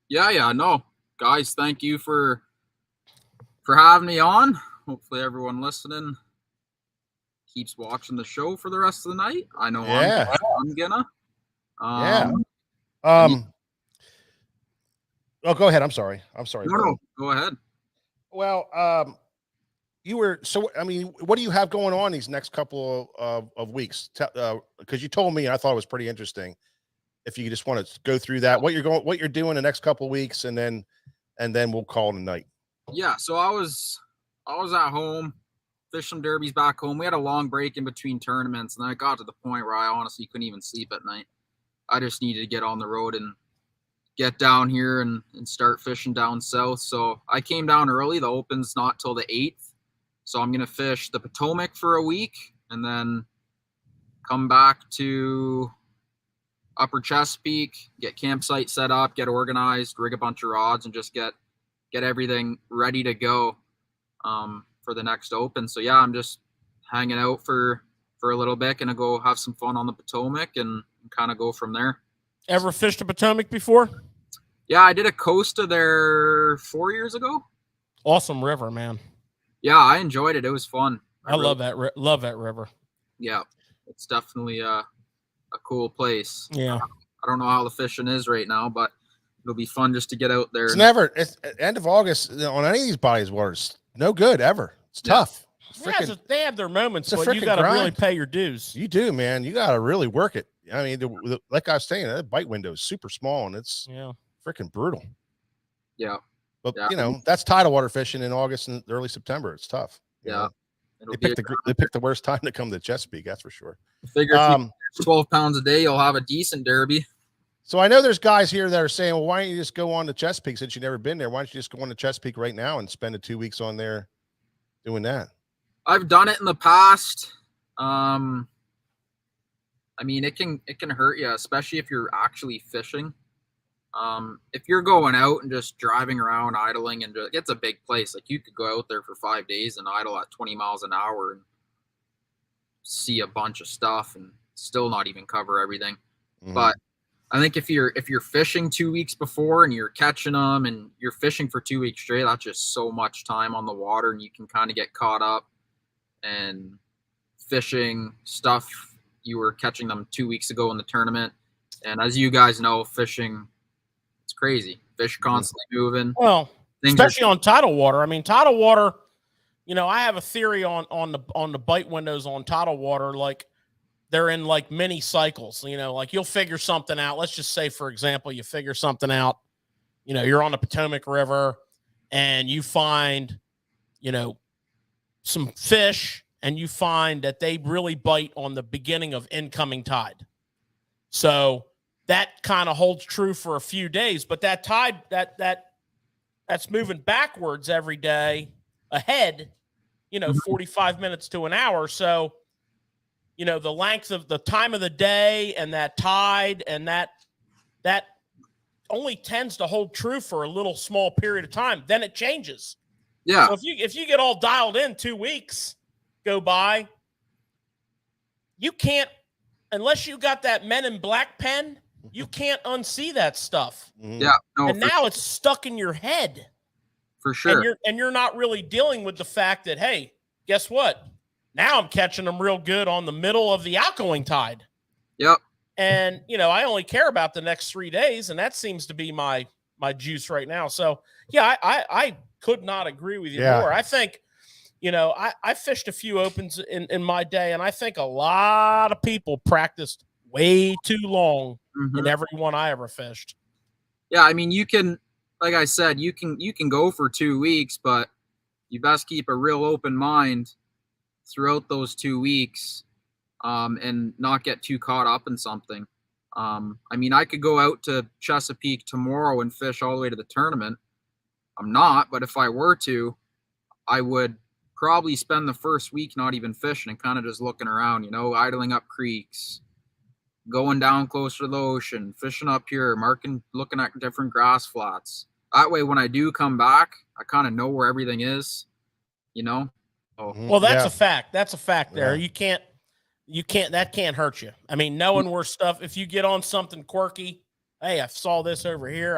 Yeah, no. Guys, thank you for having me on. Hopefully everyone listening keeps watching the show for the rest of the night. I know I'm gonna. Oh, go ahead. I'm sorry. No, go ahead. Well, you were I mean, what do you have going on these next couple of weeks? Because you told me, and I thought it was pretty interesting. If you just want to go through that, what you're doing the next couple of weeks, and then we'll call it a night. Yeah, so I was at home, fished some derbies back home. We had a long break in between tournaments, and I got to the point where I honestly couldn't even sleep at night. I just needed to get on the road and get down here and start fishing down south. So I came down early. The Open's not till the 8th. So I'm going to fish the Potomac for a week and then come back to Upper Chesapeake, get campsite set up, get organized, rig a bunch of rods, and just get everything ready to go for the next Open. So yeah, I'm just hanging out for a little bit, gonna go have some fun on the Potomac and kind of go from there. Ever fished a Potomac before? Yeah, I did a Costa there 4 years ago. Awesome river, man. Yeah, I enjoyed it. It was fun. I love that. Love that river. Yeah, it's definitely a cool place. Yeah. I don't know how the fishing is right now, but it'll be fun just to get out there. It's end of August on any of these bodies of water. It's no good ever. It's tough. It's they have their moments, it's but you got to really pay your dues. You do, man. You got to really work it. I mean, like I was saying, that bite window is super small, and it's freaking brutal. Yeah. But that's tidal water fishing in August and early September. It's tough. Yeah. They picked the worst time to come to Chesapeake. That's for sure. Figure if you 12 pounds a day, you'll have a decent derby. So I know there's guys here that are saying, well, why don't you just go on to Chesapeake since you've never been there? Why don't you just go on to Chesapeake right now and spend the 2 weeks on there doing that? I've done it in the past. I mean, it can hurt you, especially if you're actually fishing. If you're going out and just driving around, idling, and it's a big place. Like you could go out there for 5 days and idle at 20 miles an hour and see a bunch of stuff and still not even cover everything. Mm-hmm. But I think if you're fishing 2 weeks before and you're catching them and you're fishing for 2 weeks straight, that's just so much time on the water, and you can kind of get caught up and fishing stuff you were catching them 2 weeks ago in the tournament. And as you guys know, fishing, it's crazy. Fish constantly moving. Well, especially on tidal water. I mean, tidal water, I have a theory on the bite windows on tidal water. Like they're in like mini cycles, like you'll figure something out. Let's just say, for example, you figure something out, you're on the Potomac River and you find, some fish, and you find that they really bite on the beginning of incoming tide. So that kind of holds true for a few days, but that tide that's moving backwards every day ahead, 45 minutes to an hour. So, the length of the time of the day and that tide and that only tends to hold true for a little small period of time. Then it changes. Yeah. So if you get all dialed in, 2 weeks go by, you can't, unless you got that Men in Black pen, you can't unsee that stuff. Yeah. No, and now it's stuck in your head. For sure. And you're not really dealing with the fact that, hey, guess what? Now I'm catching them real good on the middle of the outgoing tide. Yep. And, I only care about the next 3 days, and that seems to be my juice right now. So, Yeah, I could not agree with you more. I think, I fished a few opens in my day, and I think a lot of people practiced way too long in every one I ever fished. Yeah, I mean, you can, like I said, you can go for 2 weeks, but you best keep a real open mind throughout those 2 weeks, and not get too caught up in something. I mean, I could go out to Chesapeake tomorrow and fish all the way to the tournament. I'm not, but if I were to, I would probably spend the first week not even fishing and kind of just looking around, idling up creeks, going down closer to the ocean, fishing up here, looking at different grass flats. That way, when I do come back, I kind of know where everything is, Oh. Well, that's a fact. That's a fact there. Yeah. That can't hurt you. I mean, knowing where stuff, if you get on something quirky, hey, I saw this over here.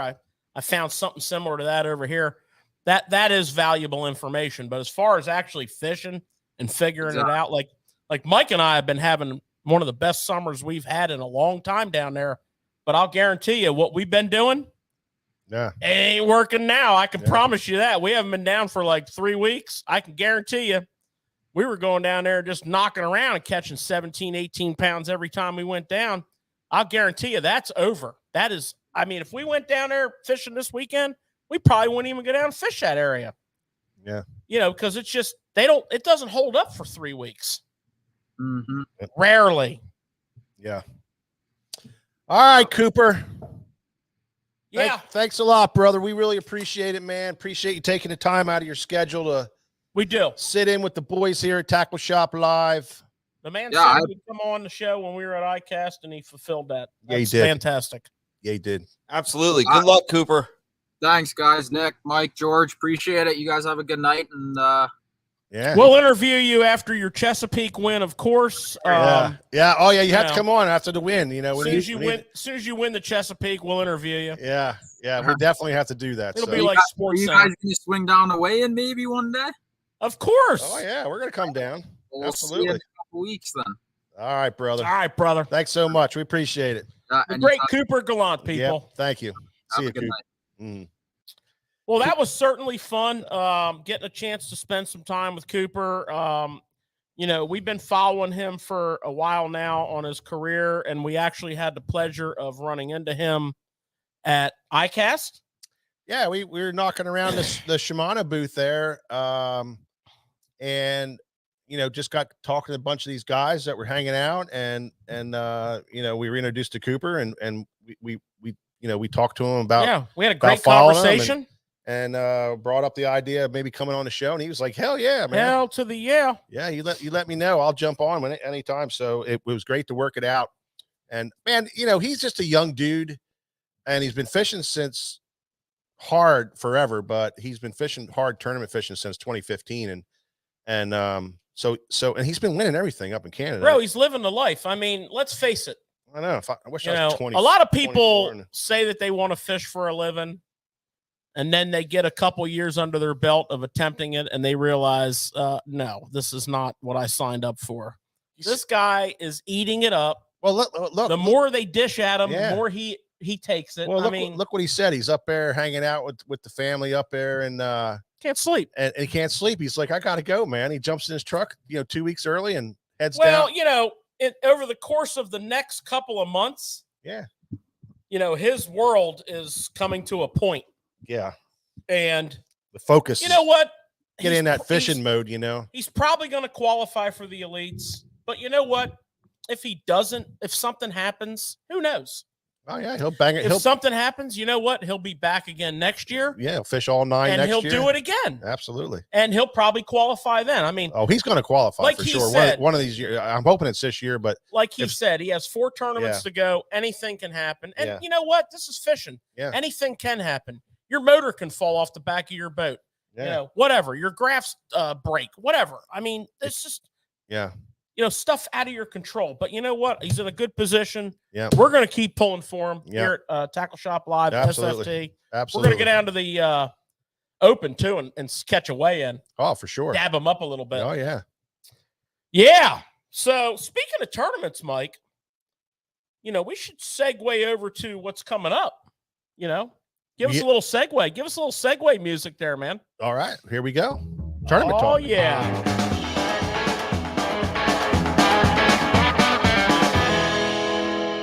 I found something similar to that over here. That is valuable information. But as far as actually fishing and figuring it out, like Mike and I have been having one of the best summers we've had in a long time down there. But I'll guarantee you what we've been doing, it ain't working now. I can promise you that. We haven't been down for like 3 weeks. I can guarantee you we were going down there just knocking around and catching 17, 18 pounds every time we went down. I'll guarantee you that's over. That is, I mean, if we went down there fishing this weekend, we probably wouldn't even go down and fish that area. Yeah. Because it's just, it doesn't hold up for 3 weeks. Mm-hmm. Rarely. Yeah. All right, Cooper. Yeah. Thanks a lot, brother. We really appreciate it, man. Appreciate you taking the time out of your schedule to We do. sit in with the boys here at Tackle Shop Live. The man said he would come on the show when we were at ICAST, and he fulfilled that. Yeah, he That's did. fantastic. Yeah, he did. Absolutely. Good luck, Cooper. Thanks, guys. Nick, Mike, George, appreciate it. You guys have a good night, and Yeah. We'll interview you after your Chesapeake win, of course. Yeah. Oh, yeah. You have to come on after the win. As soon as you win the Chesapeake, we'll interview you. Yeah. We definitely have to are It'll so. be like are Sports you Center. guys going to swing down the weigh-in maybe one day? Of course. Oh, yeah. We're going to come down. We'll Absolutely. see you in a couple weeks then. All right, brother. All right, brother. Thanks so much. We appreciate it. The great Cooper Gallant, people. Yep. Thank you. See you, good Coop. night. Well, that was certainly fun. Getting a chance to spend some time with Cooper. We've been following him for a while now on his career, and we actually had the pleasure of running into him at ICAST. Yeah, we were knocking around the Shimano booth there, and just got talking to a bunch of these guys that were hanging out, and we were introduced to Cooper, and we talked to him about we had a great conversation. And brought up the idea of maybe coming on the show, and he was like, "Hell yeah, man! Hell to the yeah! Yeah, you let me know. I'll jump on anytime." So it was great to work it out. And man, he's just a young dude, and he's been fishing since hard forever. But he's been fishing hard tournament fishing since 2015, and he's been winning everything up in Canada. Bro, he's living the life. I mean, let's face it. I know. I wish I was 20. A lot of people say that they want to fish for a living, and then they get a couple years under their belt of attempting it, and they realize, no, this is not what I signed up for. This guy is eating it up. Well, look. The more they dish at him, the more he takes it. Well, look what he said. He's up there hanging out with the family up there, and can't sleep. And he can't sleep. He's like, I got to go, man. He jumps in his truck, 2 weeks early and heads down. Well, over the course of the next couple of months, his world is coming to a point. Yeah. And the focus. You know what? Get in that fishing mode, He's probably going to qualify for the elites. But you know what? If he doesn't, if something happens, who knows? Oh, yeah, he'll bang it. If something happens, you know what? He'll be back again next year. Yeah, he'll fish all 9 next year. And he'll do it again. Absolutely. And he'll probably qualify then. I mean. Oh, he's going to qualify for sure. Said, one of these years. I'm hoping it's this year, but. Like he said, he has 4 tournaments to go. Anything can happen. And you know what? This is fishing. Yeah. Anything can happen. Your motor can fall off the back of your boat. Yeah. Whatever. Your graphs break. Whatever. I mean, it's just. Yeah. Stuff out of your control. But you know what? He's in a good position. Yeah. We're going to keep pulling for him here at Tackle Shop Live, Absolutely. SFT. Absolutely. We're going to get down to the Open, too, and catch a weigh-in. Oh, for sure. Dab him up a little bit. Oh, yeah. Yeah. So, speaking of tournaments, Mike, we should segue over to what's coming up. Give us a little segue. Give us a little segue music there, man. All right, here we go. Tournament talk. Oh, yeah.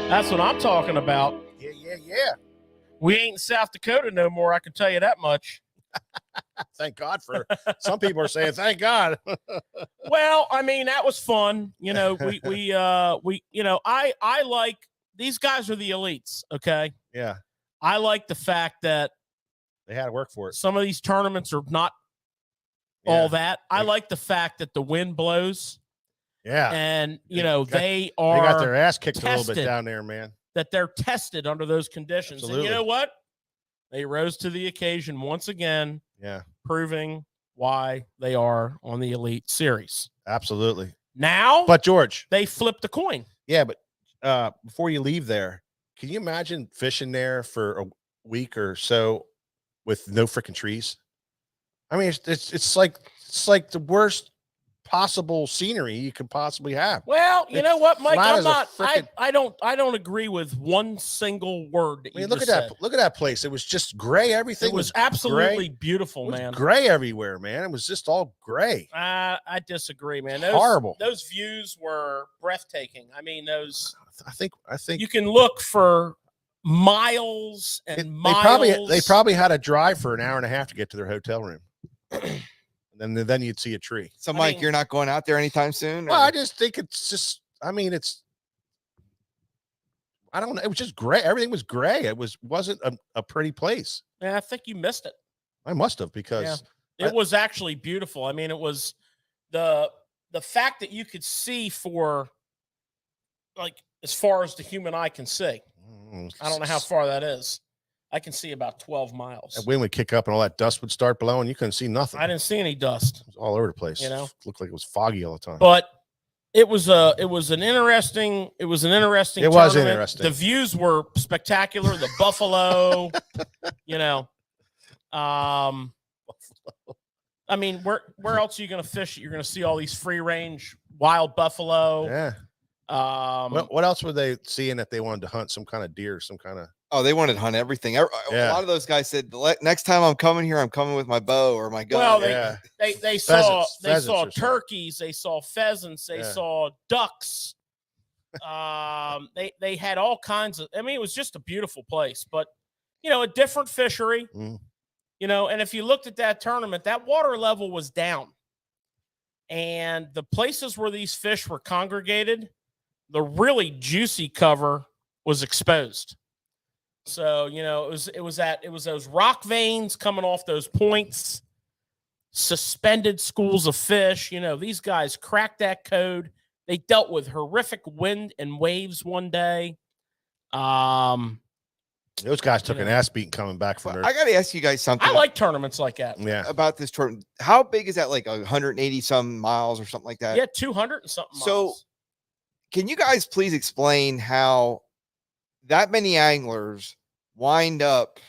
That's what I'm talking about. Yeah. We ain't in South Dakota no more, I can tell you that much. Thank God for some people are saying, thank God. Well, I mean, that was fun. You know, I like, these guys are the elites, okay? Yeah. I like the fact that They had to work for it. some of these tournaments are not all that. I like the fact that the wind blows. Yeah. And, They they They got their are ass kicked a little bit tested. down there, man. that they're tested under those conditions. Absolutely. And you know what? They rose to the occasion once again, Yeah, proving why they are on the Elite Series. absolutely. Now, But George, they flipped the coin. yeah, but before you leave there, can you imagine fishing there for a week or so with no freaking trees? I mean, it's like the worst possible scenery you could possibly have. Well, you It's know what, Mike? flat I'm as a not. frickin- I don't agree with one single word that I mean, you look at just that! said. Look at that place. It was just gray. Everything It was gray. absolutely beautiful, It was man. gray everywhere, man. It was just all gray. I disagree, man. Horrible. Those views were breathtaking. I mean, those I think you can look for miles and they miles. probably had to drive for an hour and a half to get to their hotel room. And then you'd see a tree. So, Mike, mean- you're not going out there anytime soon? Well, or- I just think it's just. I mean, I don't know. It was just gray. Everything was gray. It wasn't a pretty place. Yeah, I think you missed it. I must have because It was actually beautiful. I mean, it was the fact that you could see for like as far as the human eye can see. I don't know how far that is. I can see about 12 miles. that wind would kick up and all that dust would start blowing. You couldn't see nothing. I didn't see any dust, It was all over the place. You know? It looked like it was foggy all the time. but it was an interesting It was tournament. interesting. The views were spectacular. The buffalo, I mean, where else are you going to fish? You're going to see all these free range wild buffalo. Yeah. What else were they seeing that they wanted to hunt? Some kind of deer, some kind of. Oh, they wanted to hunt everything. A Yeah. lot of those guys said, next time I'm coming here, I'm coming with my bow or my gun. Well, Yeah. they saw Pheasants or something. turkeys, they saw pheasants, they Yeah. saw ducks. They had all kinds of. I mean, it was just a beautiful place, but a different fishery. Mm. And if you looked at that tournament, that water level was down, and the places where these fish were congregated, the really juicy cover was exposed. So, it was those rock veins coming off those points, suspended schools of fish. These guys cracked that code. They dealt with horrific wind and waves one day. Those guys took an ass beating coming back from Well, there. I got to ask you guys something I like tournaments like that. Yeah. about this tournament. How big is that? Like 180 some miles or something like that? Yeah, 200 and something So- miles. Can you guys please explain how that many anglers wind up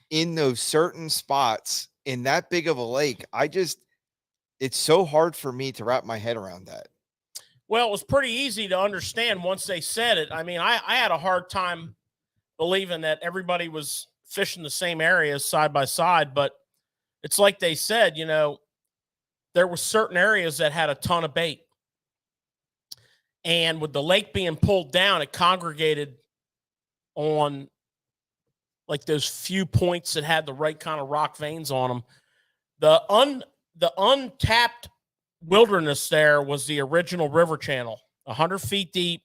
in those certain spots in that big of a lake? It's so hard for me to wrap my head around that. Well, it was pretty easy to understand once they said it. I mean, I had a hard time believing that everybody was fishing the same areas side by side, but it's like they said, there were certain areas that had a ton of bait. And with the lake being pulled down, it congregated on like those few points that had the right kind of rock veins on them. The untapped wilderness there was the original river channel, 100 feet deep,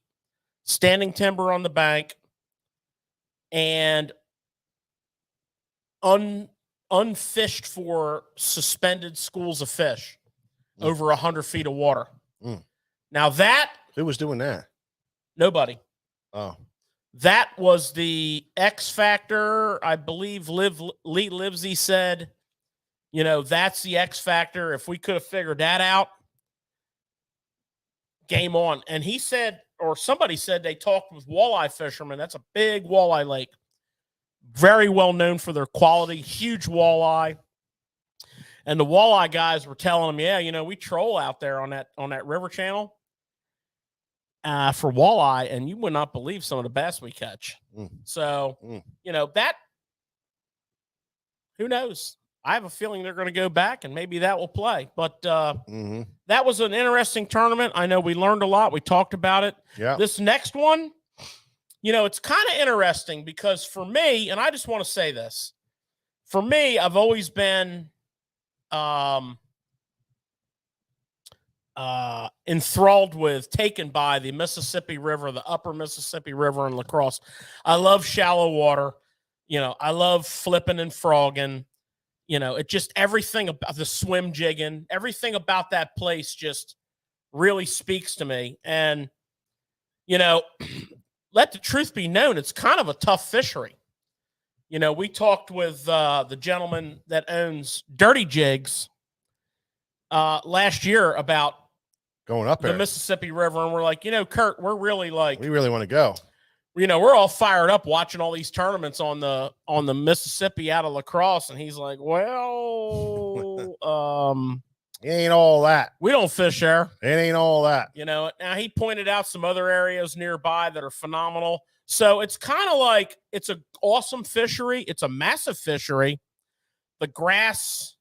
standing timber on the bank, and unfished for suspended schools of fish over 100 feet of water. Mm. Now that Who was doing that? nobody. Oh, That was the X factor. I believe Lee Livesey said, that's the X factor. If we could have figured that out, game on. And he said, or somebody said they talked with walleye fishermen. That's a big walleye lake. Very well known for their quality, huge walleye. And the walleye guys were telling them, yeah, we troll out there on that river channel for walleye, and you would not believe some of the bass we catch. Mm. So, Mm. who knows? I have a feeling they're going to go back, and maybe that will play. But Mm-hmm. that was an interesting tournament. I know we learned a lot. We talked about it. Yeah. This next one, you know, it's kind of interesting because for me, and I just want to say this, for me, I've always been enthralled with, taken by the Mississippi River, the upper Mississippi River in lacrosse. I love shallow water. You know, I love flipping and frogging. You know, it just, everything about the swim jigging, everything about that place just really speaks to me. And, you know, let the truth be known, it's kind of a tough fishery. You know, we talked with the gentleman that owns Dirty Jigs last year about Going up the there. Mississippi River, and we're like, you know, Kurt, we're really like, We really want to go. you know, we're all fired up watching all these tournaments on the Mississippi out of lacrosse, and he's like, well, It ain't all that. we don't fish there. It ain't all that. You know, now he pointed out some other areas nearby that are phenomenal. So it's kind of like, it's an awesome fishery. It's a massive fishery. The grass,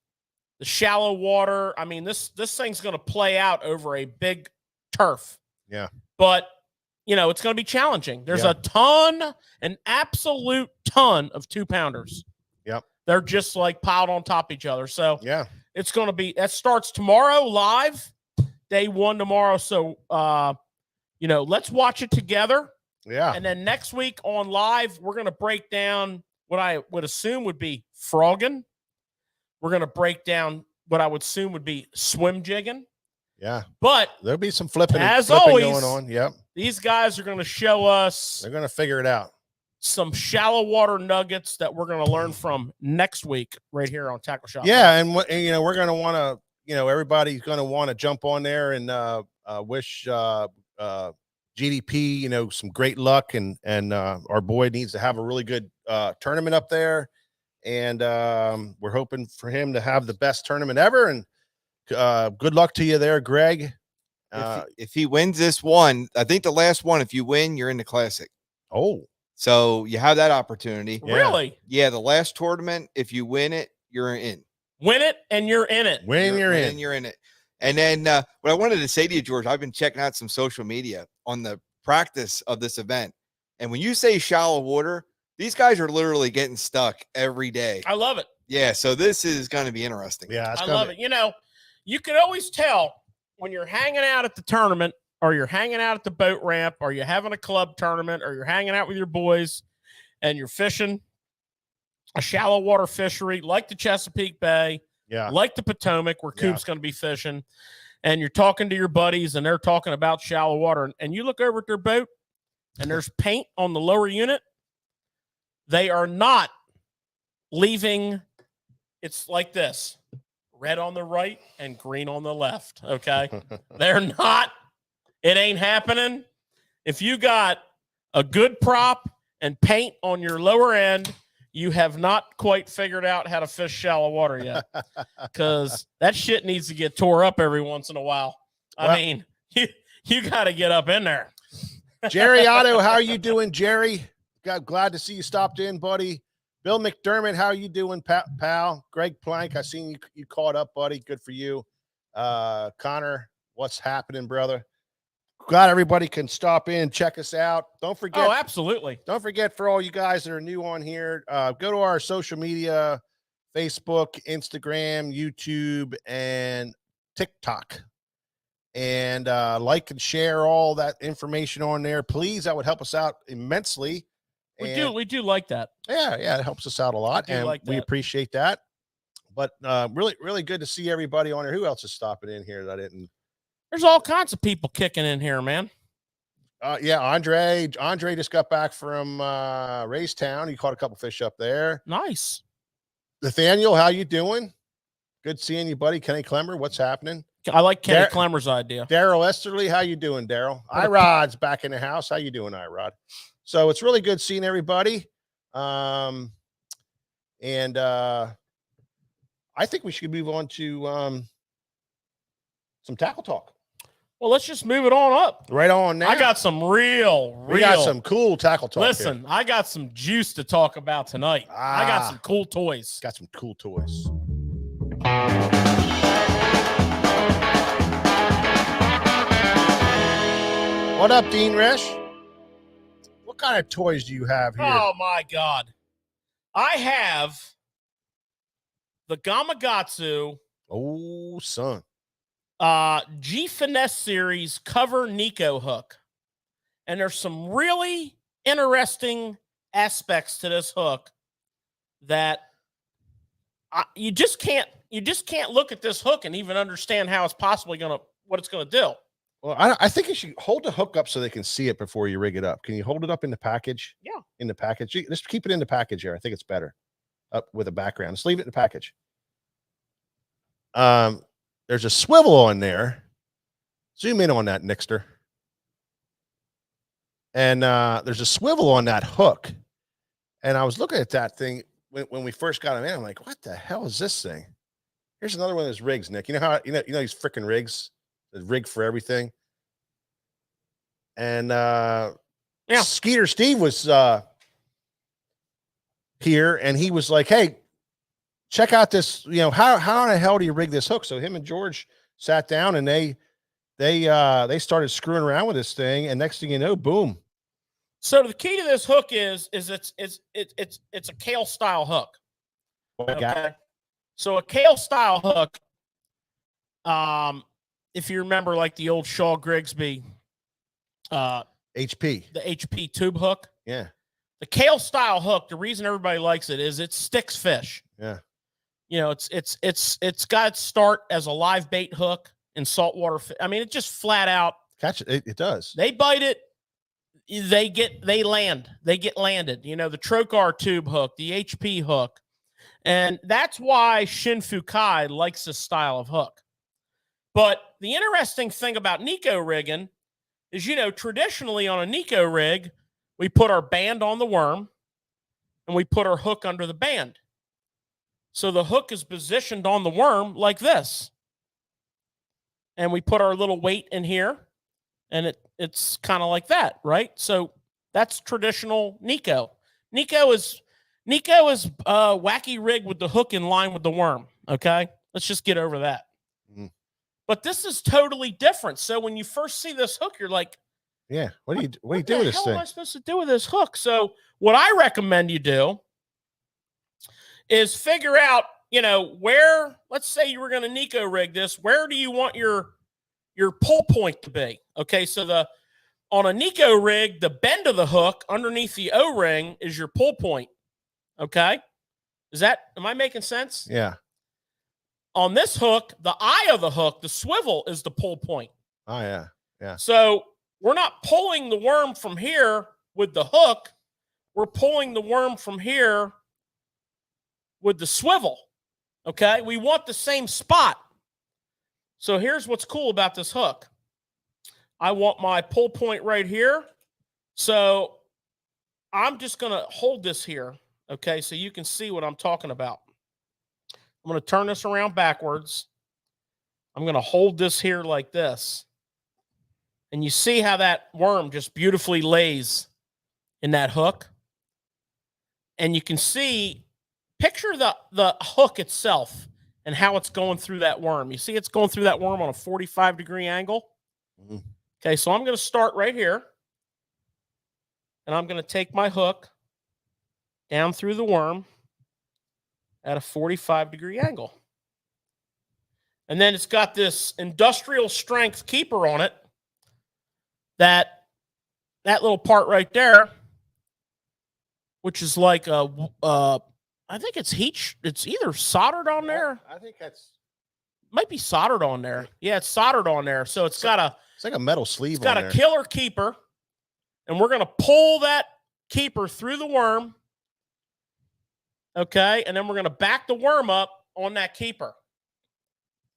the shallow water. I mean, this thing's going to play out over a big turf. Yeah. But, you know, it's going to be challenging. There's Yeah. a ton, an absolute ton of 2-pounders. Yep. They're just like piled on top of each other. So Yeah. it's going to be, that starts tomorrow live, day 1 tomorrow. So, you know, let's watch it together. Yeah. And then next week on live, we're going to break down what I would assume would be frogging. We're going to break down what I would assume would be swim jigging. Yeah. But There'll be some flipping, as flipping always, going on. Yep. these guys are going to show us They're going to figure it out. some shallow water nuggets that we're going to learn from next week right here on Tackle Shop. Yeah. And, you know, we're going to want to, you know, everybody's going to want to jump on there and wish GDP, you know, some great luck. And our boy needs to have a really good tournament up there. And we're hoping for him to have the best tournament ever. And good luck to you there, Greg. If he wins this one, I think the last one, if you win, you're in the classic. Oh, So you have that opportunity. Yeah. Really? Yeah, the last tournament, if you win it, you're in. Win it and you're in it. when you're in. You're in it. And then what I wanted to say to you, George, I've been checking out some social media on the practice of this event. And when you say shallow water, these guys are literally getting stuck every day. I love it. Yeah, so this is going to be interesting. Yeah, I love it. You know, you can always tell when you're hanging out at the tournament, or you're hanging out at the boat ramp, or you're having a club tournament, or you're hanging out with your boys and you're fishing a shallow water fishery like the Chesapeake Bay, Yeah. like the Potomac, where Yeah. Coop's going to be fishing, and you're talking to your buddies and they're talking about shallow water, and you look over at their boat and there's paint on the lower unit. They are not leaving. It's like this: red on the right and green on the left. Okay. They're not. It ain't happening. If you got a good prop and paint on your lower end, you have not quite figured out how to fish shallow water yet, because that shit needs to get tore up every once in a while. I Well- mean, you got to get up in there. Jerry Otto, how are you doing, Jerry? Glad to see you stopped in, buddy. Bill McDermott, how are you doing, pal? Greg Plank, I seen you caught up, buddy. Good for you. Connor, what's happening, brother? Glad everybody can stop in, check us out. Don't forget. Oh, absolutely. Don't forget, for all you guys that are new on here, go to our social media, Facebook, Instagram, YouTube, and TikTok. And like and share all that information on there. Please, that would help us out immensely. We do like that. Yeah, it helps us out a lot. do And like we that. appreciate that. But really, really good to see everybody on here. Who else is stopping in here that I didn't? There's all kinds of people kicking in here, man. Yeah, Andre just got back from Raystown. He caught a couple fish up there. Nice. Nathaniel, how you doing? Good seeing you, buddy. Kenny Clemmer, what's happening? I like Kenny Dar- Clemmer's idea. Daryl Esterly, how you doing, Daryl? Irod's back in the house. How you doing, Irod? So it's really good seeing everybody. And I think we should move on to some tackle talk. Well, let's just move it on up. Right on now. I got some real. We got some cool tackle talk. Listen, here. I got some juice to talk about tonight. I got Ah. some cool toys. Got some cool toys. What up, Dean Resch? What kind of toys do you have here? Oh my God. I have the Gamakatsu Oh, son. G Finesse series cover Nico hook. And there's some really interesting aspects to this hook that you just can't look at this hook and even understand how it's possibly what it's gonna do. Well, I think you should hold the hook up so they can see it before you rig it up. Can you hold it up in the package? Yeah. In the package. Just keep it in the package here. I think it's better. Up with a background. Just leave it in the package. There's a swivel on there. Zoom in on that, Nixter. And there's a swivel on that hook. And I was looking at that thing when we first got them in. I'm like, what the hell is this thing? Here's another one of those rigs, Nick. You know how you know these freaking rigs, the rig for everything. And Skeeter Steve was here, and he was like, hey, check out this, how in the hell do you rig this hook? So him and George sat down and they started screwing around with this thing, and next thing you know, boom. So the key to this hook is it's a Kale style hook. Okay. So a Kale style hook, if you remember like the old Shaw Grigsby HP. The HP tube hook. Yeah. The Kale style hook, the reason everybody likes it is it sticks fish. Yeah. It's got its start as a live bait hook in saltwater. I mean, it just flat out catch it. It does. They bite it. They get landed. The Trocar tube hook, the HP hook. And that's why Shin Fukai likes this style of hook. But the interesting thing about Nico rigging is, traditionally on a Nico rig, we put our band on the worm and we put our hook under the band. So the hook is positioned on the worm like this. And we put our little weight in here, and it's kind of like that, right? So that's traditional Nico. Nico is wacky rig with the hook in line with the worm, okay? Let's just get over that. Mm. But this is totally different. So when you first see this hook, you're like, yeah, what do you do with this thing? What the hell am I supposed to do with this hook? So what I recommend you do is figure out, where, let's say you were going to Nico rig this, where do you want your pull point to be? Okay, so on a Nico rig, the bend of the hook underneath the O-ring is your pull point. Okay? Am I making sense? Yeah. On this hook, the eye of the hook, the swivel is the pull point. Oh, yeah. Yeah. So we're not pulling the worm from here with the hook. We're pulling the worm from here with the swivel. Okay? We want the same spot. So here's what's cool about this hook. I want my pull point right here. So I'm just going to hold this here. Okay, so you can see what I'm talking about. I'm going to turn this around backwards. I'm going to hold this here like this. And you see how that worm just beautifully lays in that hook. And you can see, picture the hook itself and how it's going through that worm. You see it's going through that worm on a 45-degree angle? Mm-hmm. Okay, so I'm going to start right here. And I'm going to take my hook down through the worm at a 45-degree angle. And then it's got this industrial strength keeper on it. That little part right there, which is like I think it's heat. It's either soldered on there. I think might be soldered on there. Yeah, it's soldered on there. So it's like a metal sleeve. It's got a killer keeper, and we're gonna pull that keeper through the worm. Okay, and then we're gonna back the worm up on that keeper.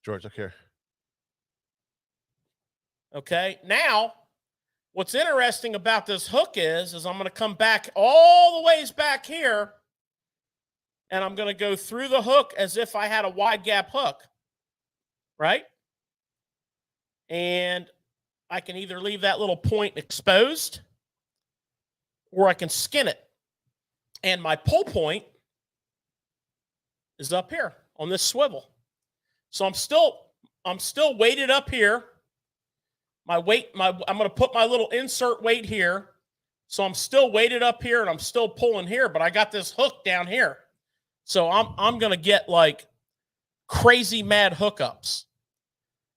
George, look here. Okay, now what's interesting about this hook is I'm going to come back all the ways back here, and I'm going to go through the hook as if I had a wide gap hook, right? And I can either leave that little point exposed or I can skin it. And my pull point is up here on this swivel. So I'm still weighted up here. I'm going to put my little insert weight here. So I'm still weighted up here and I'm still pulling here, but I got this hook down here. So I'm going to get like crazy mad hookups.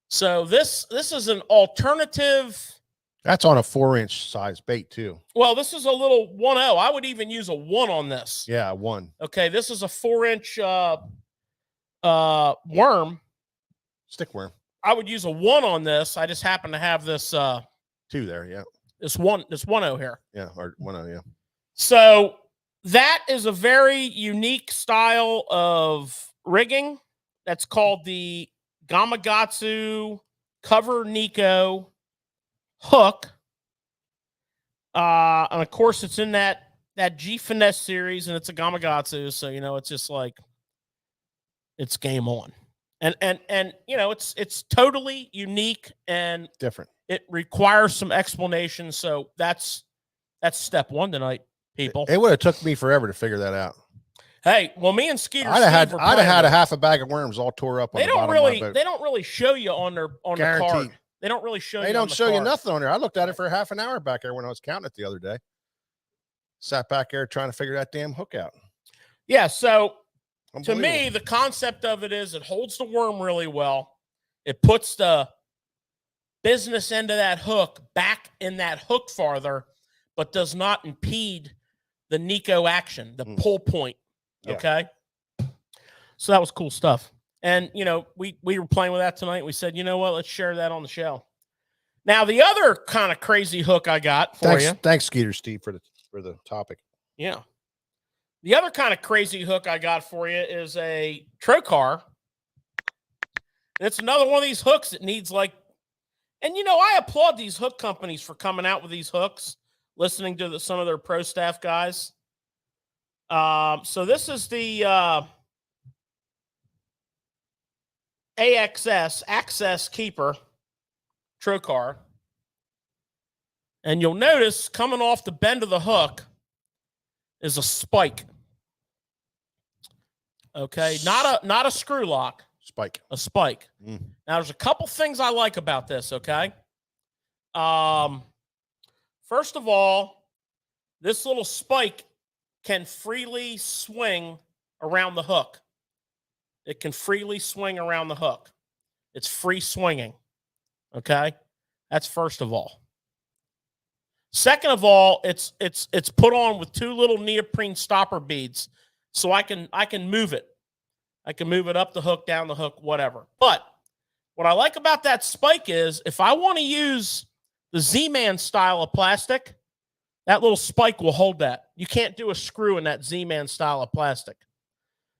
So this is an alternative. That's on a 4-inch size bait too. Well, this is a little 1.0. I would even use a 1 on this. Yeah, 1. Okay, this is a 4-inch worm. Stick worm. I would use a 1 on this. I just happen to have this 2 there, yeah. This 1.0 here. Yeah, or 1.0, yeah. So that is a very unique style of rigging. That's called the Gamakatsu Cover Nico hook. And of course it's in that G Finesse series, and it's a Gamakatsu, so it's just like it's game on. And it's totally unique and different. It requires some explanation. So that's step 1 tonight, people. It would have took me forever to figure that out. Hey, well, me and Skeeter, I'd have had a half a bag of worms all tore up on the bottom of my boat. They don't really show you on the card. They don't really show you. They don't show you nothing on there. I looked at it for half an hour back there when I was counting it the other day. Sat back there trying to figure that damn hook out. Yeah, so to me, the concept of it is it holds the worm really well. It puts the business end of that hook back in that hook farther, but does not impede the Nico action, the pull point. Yeah. Okay. So that was cool stuff. And, we were playing with that tonight. We said, you know what? Let's share that on the show. Now, the other kind of crazy hook I got for you. Thanks, Skeeter Steve, for the topic. Yeah. The other kind of crazy hook I got for you is a Trocar. And it's another one of these hooks that needs and I applaud these hook companies for coming out with these hooks, listening to some of their pro staff guys. So this is the Access Keeper Trocar. And you'll notice coming off the bend of the hook is a spike. Okay, not a screw lock. Spike. A spike. Mm. Now, there's a couple things I like about this, okay? First of all, this little spike can freely swing around the hook. It can freely swing around the hook. It's free swinging, okay? That's first of all. Second of all, it's put on with 2 little neoprene stopper beads, so I can move it. I can move it up the hook, down the hook, whatever. But what I like about that spike is if I want to use the Z-Man style of plastic, that little spike will hold that. You can't do a screw in that Z-Man style of plastic.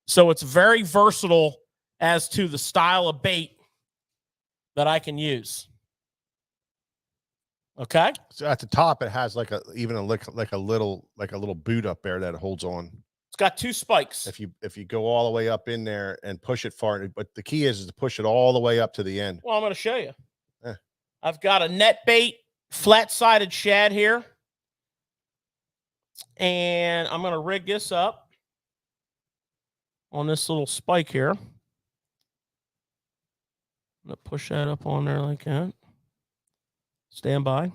So it's very versatile as to the style of bait that I can use. Okay? So at the top, it has like a little boot up there that it holds on. It's got 2 spikes. If you go all the way up in there and push it far, but the key is to push it all the way up to the end. Well, I'm going to show you. I've got a net bait flat-sided shad here. And I'm going to rig this up on this little spike here. I'm going to push that up on there like that. Stand by.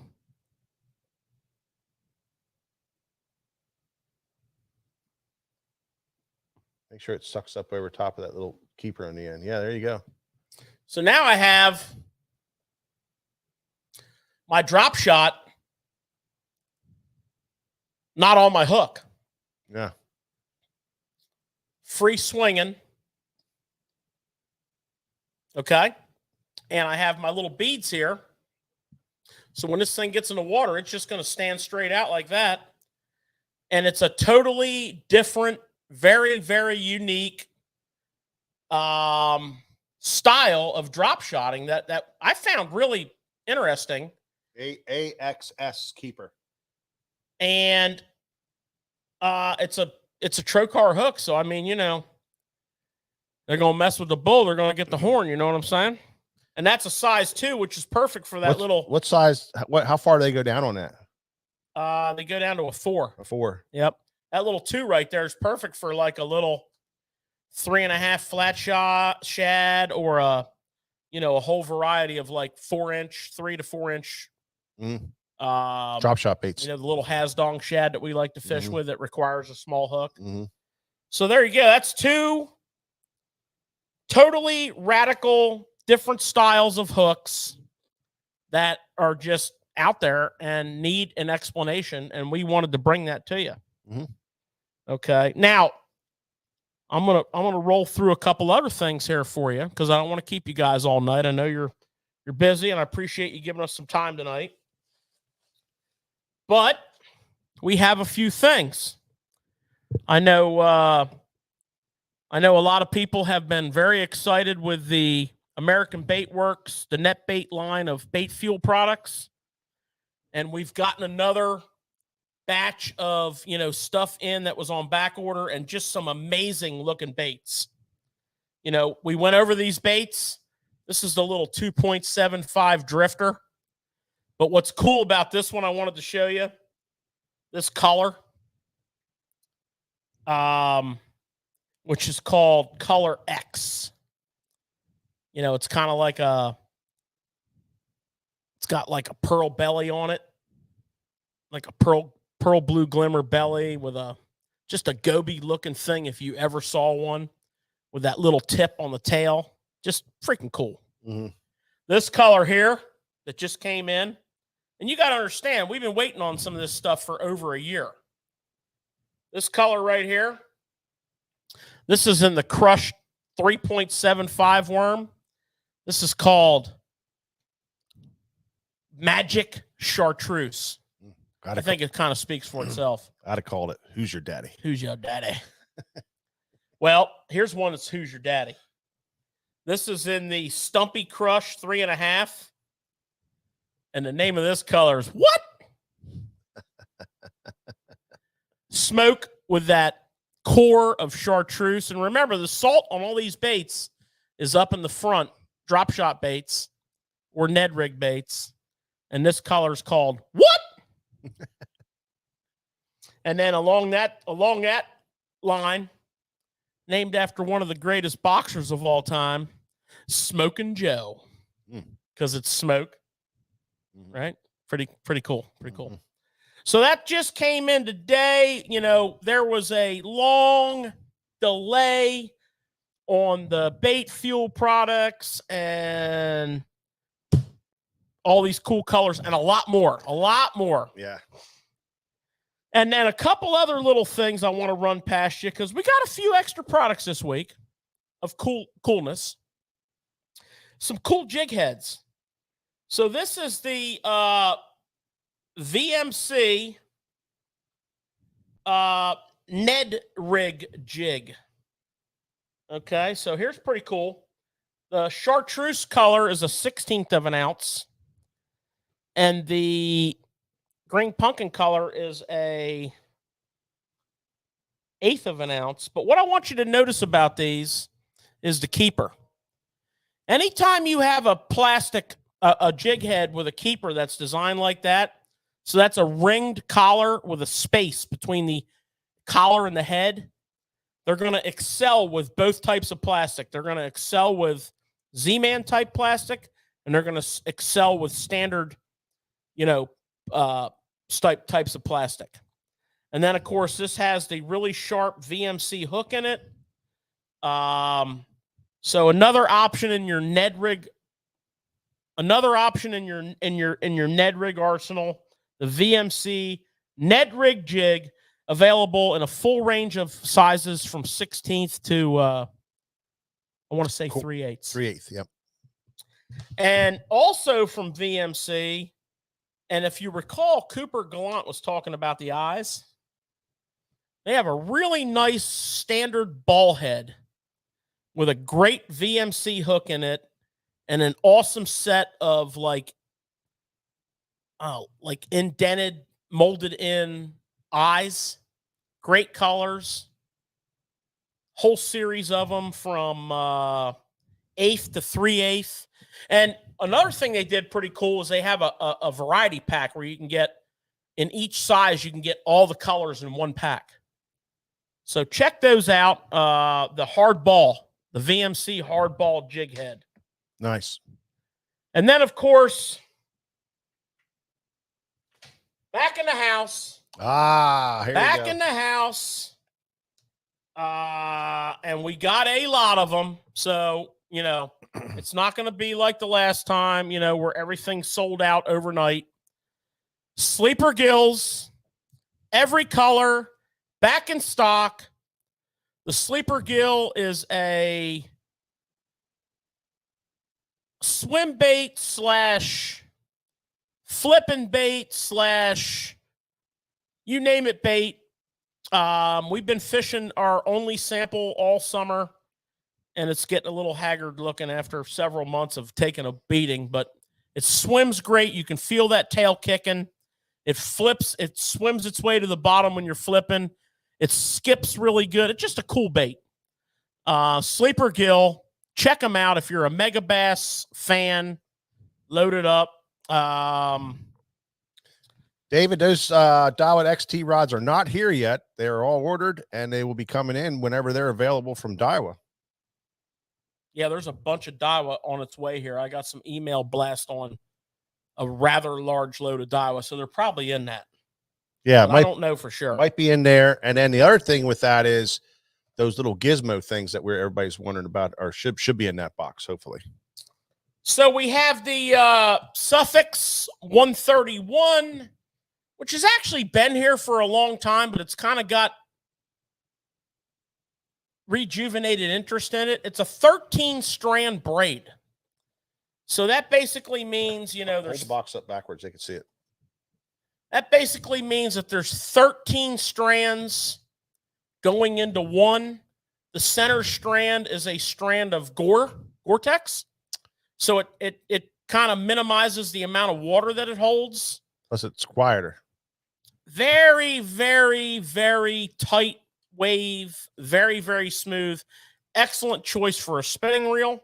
Make sure it sucks up over top of that little keeper on the end. Yeah, there you go. So now I have my drop shot not on my hook. Yeah. Free swinging. Okay. And I have my little beads here. So when this thing gets in the water, it's just going to stand straight out like that. And it's a totally different, very, very unique style of drop shotting that I found really interesting. AXS keeper. And it's a Trocar hook. So, I mean, they're going to mess with the bull. They're going to get the horn. You know what I'm saying? And that's a size 2, which is perfect for that what size? How far do they go down on that? They go down to a 4. A 4. Yep. That little 2 right there is perfect for like a little 3.5 flat shad, or a whole variety of like 4-inch, 3 to 4-inch. Drop shot baits. The little Hasdong shad that we like to fish with that requires a small hook. So there you go. That's 2 totally radical, different styles of hooks that are just out there and need an explanation, and we wanted to bring that to you. Okay. Now, I'm gonna roll through a couple other things here for you, because I don't want to keep you guys all night. I know you're busy, and I appreciate you giving us some time tonight. But we have a few things. I know a lot of people have been very excited with the American Bait Works, the Net Bait line of bait fuel products. And we've gotten another batch of, stuff in that was on back order, and just some amazing looking baits. We went over these baits. This is the little 2.75 drifter. But what's cool about this one, I wanted to show you this color, which is called Color X. It's kind of like it's got like a pearl belly on it, like a pearl blue glimmer belly with just a goby looking thing, if you ever saw one, with that little tip on the tail. Just freaking cool. This color here that just came in, and you got to understand, we've been waiting on some of this stuff for over a year. This color right here, this is in the crushed 3.75 worm. This is called Magic Chartreuse. I think it kind of speaks for itself. I'd have called it Who's Your Daddy? Who's Your Daddy? Well, here's one that's Who's Your Daddy. This is in the Stumpy Crush 3.5. And the name of this color is what? Smoke with that core of chartreuse. And remember, the salt on all these baits is up in the front. Drop shot baits or Ned rig baits. And this color is called what? And then along that line, named after one of the greatest boxers of all time, Smokin' Joe. Because it's smoke. Right? Pretty cool. Pretty cool. So that just came in today. There was a long delay on the bait fuel products and all these cool colors and a lot more. Yeah. And then a couple other little things I want to run past you, because we got a few extra products this week of coolness. Some cool jig heads. So this is the VMC Ned rig jig. Okay, so here's pretty cool. The chartreuse color is a 1/16 of an ounce. And the green pumpkin color is a 1/8 of an ounce. But what I want you to notice about these is the keeper. Anytime you have a plastic a jig head with a keeper that's designed like that, so that's a ringed collar with a space between the collar and the head, they're going to excel with both types of plastic. They're going to excel with Z-Man type plastic, and they're going to excel with standard, types of plastic. And then, of course, this has the really sharp VMC hook in it. So another option in your Ned rig. Another option in your Ned rig arsenal, the VMC Ned rig jig, available in a full range of sizes from 1/16 to I want to say 3/8. 3/8, yep. And also from VMC, and if you recall, Cooper Gallant was talking about the eyes. They have a really nice standard ball head with a great VMC hook in it. And an awesome set of like indented, molded in eyes. Great colors. Whole series of them from 1/8 to 3/8. And another thing they did pretty cool is they have a variety pack where you can get, in each size, you can get all the colors in one pack. So check those out. The hardball, the VMC hardball jig head. Nice. And then, of course, back in the house. Here Back we go. in the house. And we got a lot of them. So, you know, it's not going to be like the last time, you know, where everything sold out overnight. Sleeper gills, every color, back in stock. The sleeper gill is a swim bait / flipping bait / you name it bait. We've been fishing our only sample all summer, and it's getting a little haggard looking after several months of taking a beating, but it swims great. You can feel that tail kicking. It flips, it swims its way to the bottom when you're flipping. It skips really good. It's just a cool bait. Sleeper gill, check them out if you're a Mega Bass fan. Load it up. David, those Daiwa XT rods are not here yet. They are all ordered, and they will be coming in whenever they're available from Daiwa. Yeah, there's a bunch of Daiwa on its way here. I got some email blast on a rather large load of Daiwa, so they're probably in that. Yeah, I don't know for sure. Might be in there. And then the other thing with that is those little gizmo things that everybody's wondering about should be in that box, hopefully. So we have the Suffix 131, which has actually been here for a long time, but it's kind of got rejuvenated interest in it. It's a 13-strand braid. So that basically means, you know, Hold the box up backwards. They can see it. That basically means that there's 13 strands going into one. The center strand is a strand of Gore-Tex. So it kind of minimizes the amount of water that it holds. Plus it's quieter. Very, very, very tight wave. Very, very smooth. Excellent choice for a spinning reel.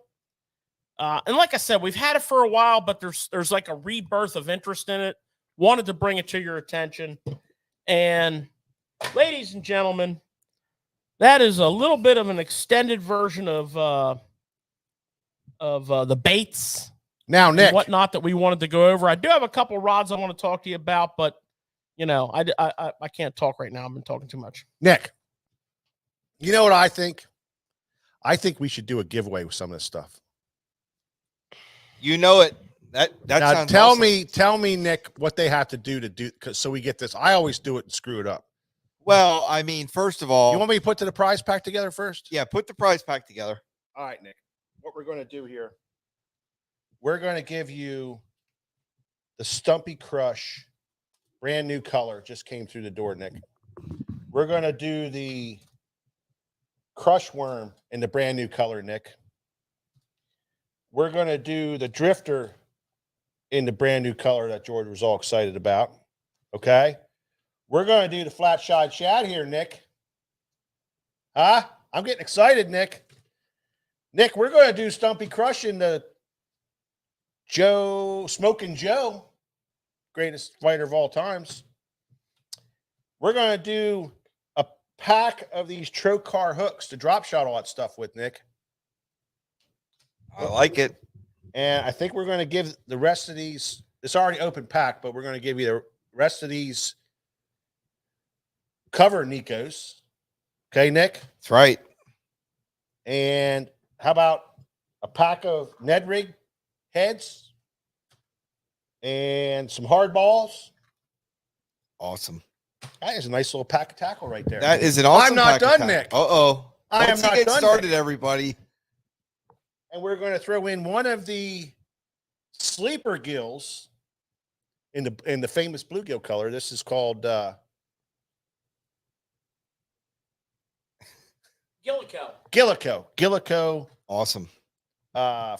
And like I said, we've had it for a while, but there's like a rebirth of interest in it. Wanted to bring it to your attention. And ladies and gentlemen, that is a little bit of an extended version of the baits Now, Nick, and whatnot that we wanted to go over. I do have a couple rods I want to talk to you about, but you know, I can't talk right now. I've been talking too much. Nick, you know what I think? I think we should do a giveaway with some of this stuff. You know it. That Now, sounds tell awesome. tell me, Nick, what they have to do so we get this. I always do it and screw it up. Well, I mean, first of all, You want me to put the prize pack together first? yeah, put the prize pack together. All right, Nick. What we're going to do here, we're going to give you the Stumpy Crush, brand new color, just came through the door, Nick. We're going to do the Crush Worm in the brand new color, Nick. We're going to do the Drifter in the brand new color that George was all excited about. Okay. We're going to do the Flat Shot Shad here, Nick. Huh? I'm getting excited, Nick. Nick, we're going to do Stumpy Crush in the Smoking Joe, greatest fighter of all times. We're going to do a pack of these Trocar hooks to drop shot all that stuff with, Nick. I like it. And I think we're going to give the rest of these, it's already open pack, but we're going to give you the rest of these cover Nikos. Okay, Nick? That's right. And how about a pack of Ned Rig heads and some hard balls? Awesome. That is a nice little pack of tackle right there. That is an awesome. I'm not pack of done, tack. Nick. Uh-oh. I am Once you not get done, started, Nick. everybody. And we're going to throw in one of the sleeper gills in the famous bluegill color. This is called Gillico. Awesome.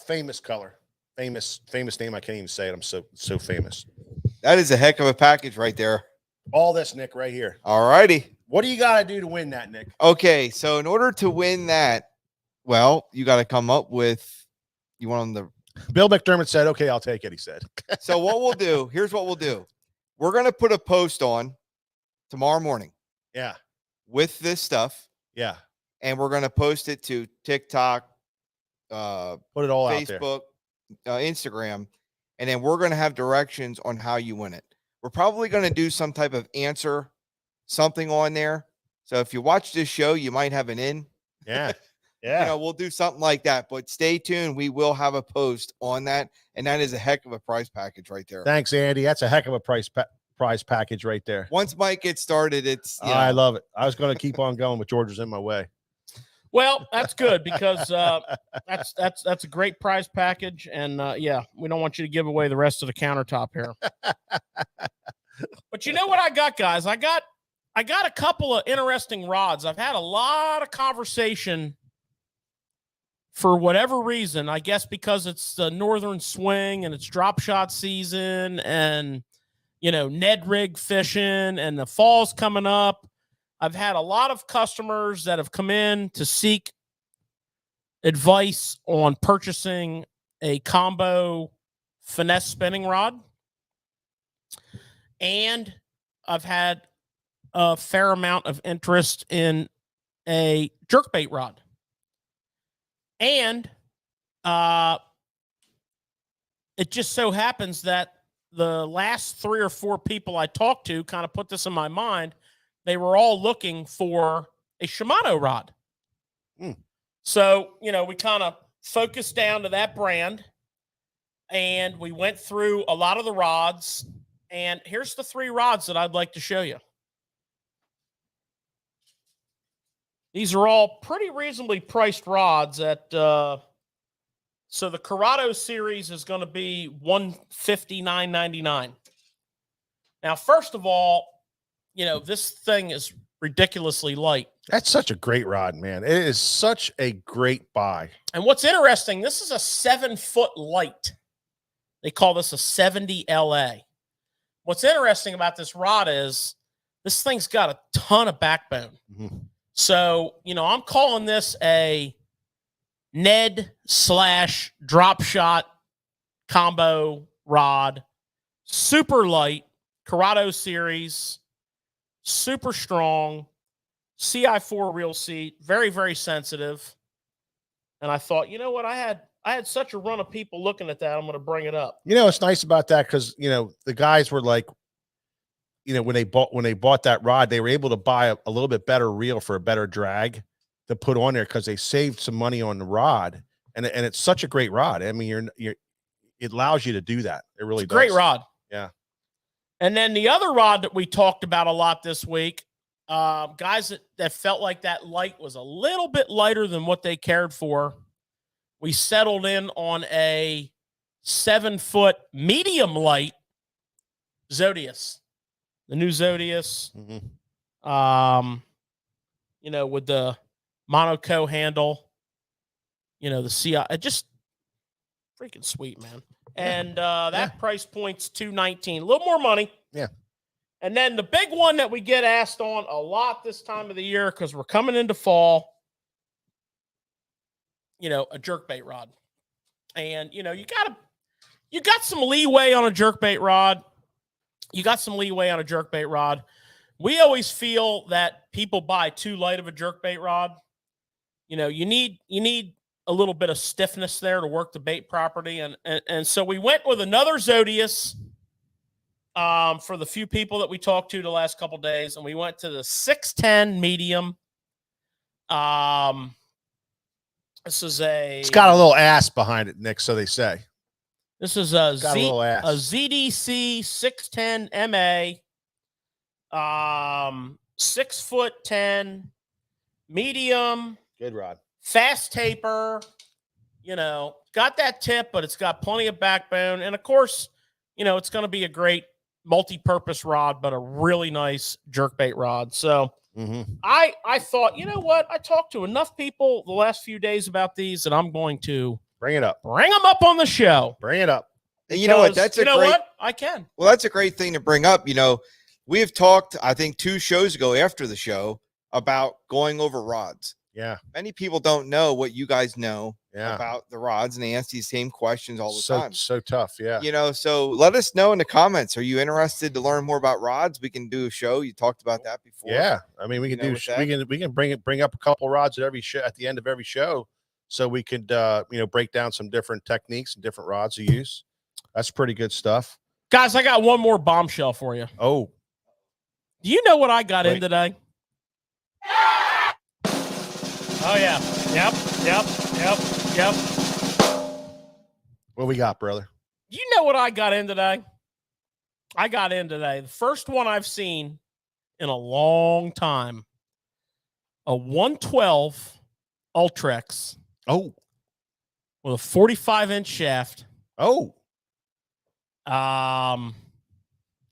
Famous color. Famous name. I can't even say it. I'm so famous. That is a heck of a package right there. All this, Nick, right here. All righty. What do you got to do to win that, Nick? Okay, so in order to win that, well, you got to come up with You want them Bill McDermott said, "Okay, I'll take it." He said. So what we'll do, here's what we'll do. We're going to put a post on tomorrow morning Yeah, with this stuff, yeah. and we're going to post it to TikTok, Put it all out there. Facebook, Instagram, and then we're going to have directions on how you win it. We're probably going to do some type of answer something on there. So if you watch this show, you might have an in. Yeah, yeah. You know, we'll do something like that, but stay tuned. We will have a post on that, and that is a heck of a prize package right there. Thanks, Andy. That's a heck of a prize package right there. Once Mike gets started, it's I love it. I was going to keep on going, but George was in my way. Well, that's good because that's a great prize package, and yeah, we don't want you to give away the rest of the countertop here. But you know what I got, guys? I got a couple of interesting rods. I've had a lot of conversation for whatever reason. I guess because it's the northern swing and it's drop shot season, and Ned rig fishing, and the fall's coming up. I've had a lot of customers that have come in to seek advice on purchasing a combo finesse spinning rod. And I've had a fair amount of interest in a jerkbait rod. And it just so happens that the last 3 or 4 people I talked to kind of put this in my mind. They were all looking for a Shimano rod. So, we kind of focused down to that brand, and we went through a lot of the rods. And here's the 3 rods that I'd like to show you. These are all pretty reasonably priced rods at so the Corrado series is going to be $159.99. Now, first of all, this thing is ridiculously light. That's such a great rod, man. It is such a great buy. And what's interesting, this is a 7-foot light. They call this a 70 LA. What's interesting about this rod is this thing's got a ton of backbone. Mm-hmm. So, I'm calling this a Ned/drop shot combo rod. Super light, Corrado series, super strong, CI4 reel seat, very, very sensitive. And I thought, you know what? I had such a run of people looking at that. I'm going to bring it up. It's nice about that because the guys were like, when they bought that rod, they were able to buy a little bit better reel for a better drag to put on there because they saved some money on the rod, and it's such a great rod. I mean, it allows you to do that. It really does. Great rod. Yeah. And then the other rod that we talked about a lot this week, guys that felt like that light was a little bit lighter than what they cared for. We settled in on a 7-foot medium light Zodius, the new Zodius, with the Monaco handle, the CI, just freaking sweet, man. And that price point's $219, a little more money. Yeah. And then the big one that we get asked on a lot this time of the year, because we're coming into fall, a jerkbait rod. And, you got some leeway on a jerkbait rod. We always feel that people buy too light of a jerkbait rod. You need a little bit of stiffness there to work the bait properly. And so we went with another Zodius for the few people that we talked to the last couple days, and we went to the 610 medium. It's got a little ass behind it, Nick, so they say. This is a ZDC 610 MA, 6'10", medium. Good rod. Fast taper, got that tip, but it's got plenty of backbone. And of course, it's going to be a great multi-purpose rod, but a really nice jerkbait rod. So I thought, you know what? I talked to enough people the last few days about these that I'm going to bring them up on the show. Bring it up. And you know what? That's I can. Well, that's a great thing to bring up. We have talked, I think 2 shows ago after the show about going over rods. Yeah. Many people don't know what you guys know. about the rods, and they ask these same questions all the time. So tough. Yeah. You know, so let us know in the comments. Are you interested to learn more about rods? We can do a show. You talked about that before. Yeah. I mean, we can we can bring up a couple rods at every show, at the end of every show, so we could break down some different techniques and different rods to use. That's pretty good stuff. Guys, I got one more bombshell for you. Oh. Do you know what I got in today? Oh yeah. Yep. What we got, brother? You know what I got in today? I got in today. The first one I've seen in a long time. A 112 Ultrex. Oh. With a 45-inch shaft. Oh.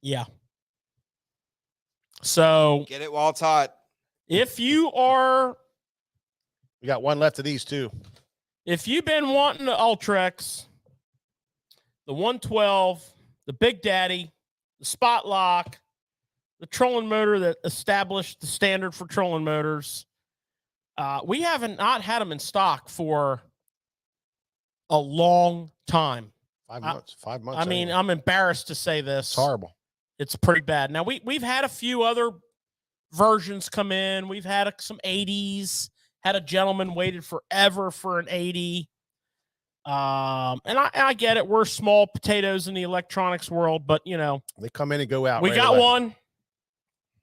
Yeah. So get it while it's hot. If you are, we got one left of these too. If you've been wanting the Ultrex, the 112, the Big Daddy, the Spot Lock, the trolling motor that established the standard for trolling motors, we haven't not had them in stock for a long time. 5 months. 5 months. I mean, I'm embarrassed to say this. It's horrible. It's pretty bad. Now we've had a few other versions come in. We've had some 80s. Had a gentleman waited forever for an 80. And I get it. We're small potatoes in the electronics world, but they come in and go out. We got one.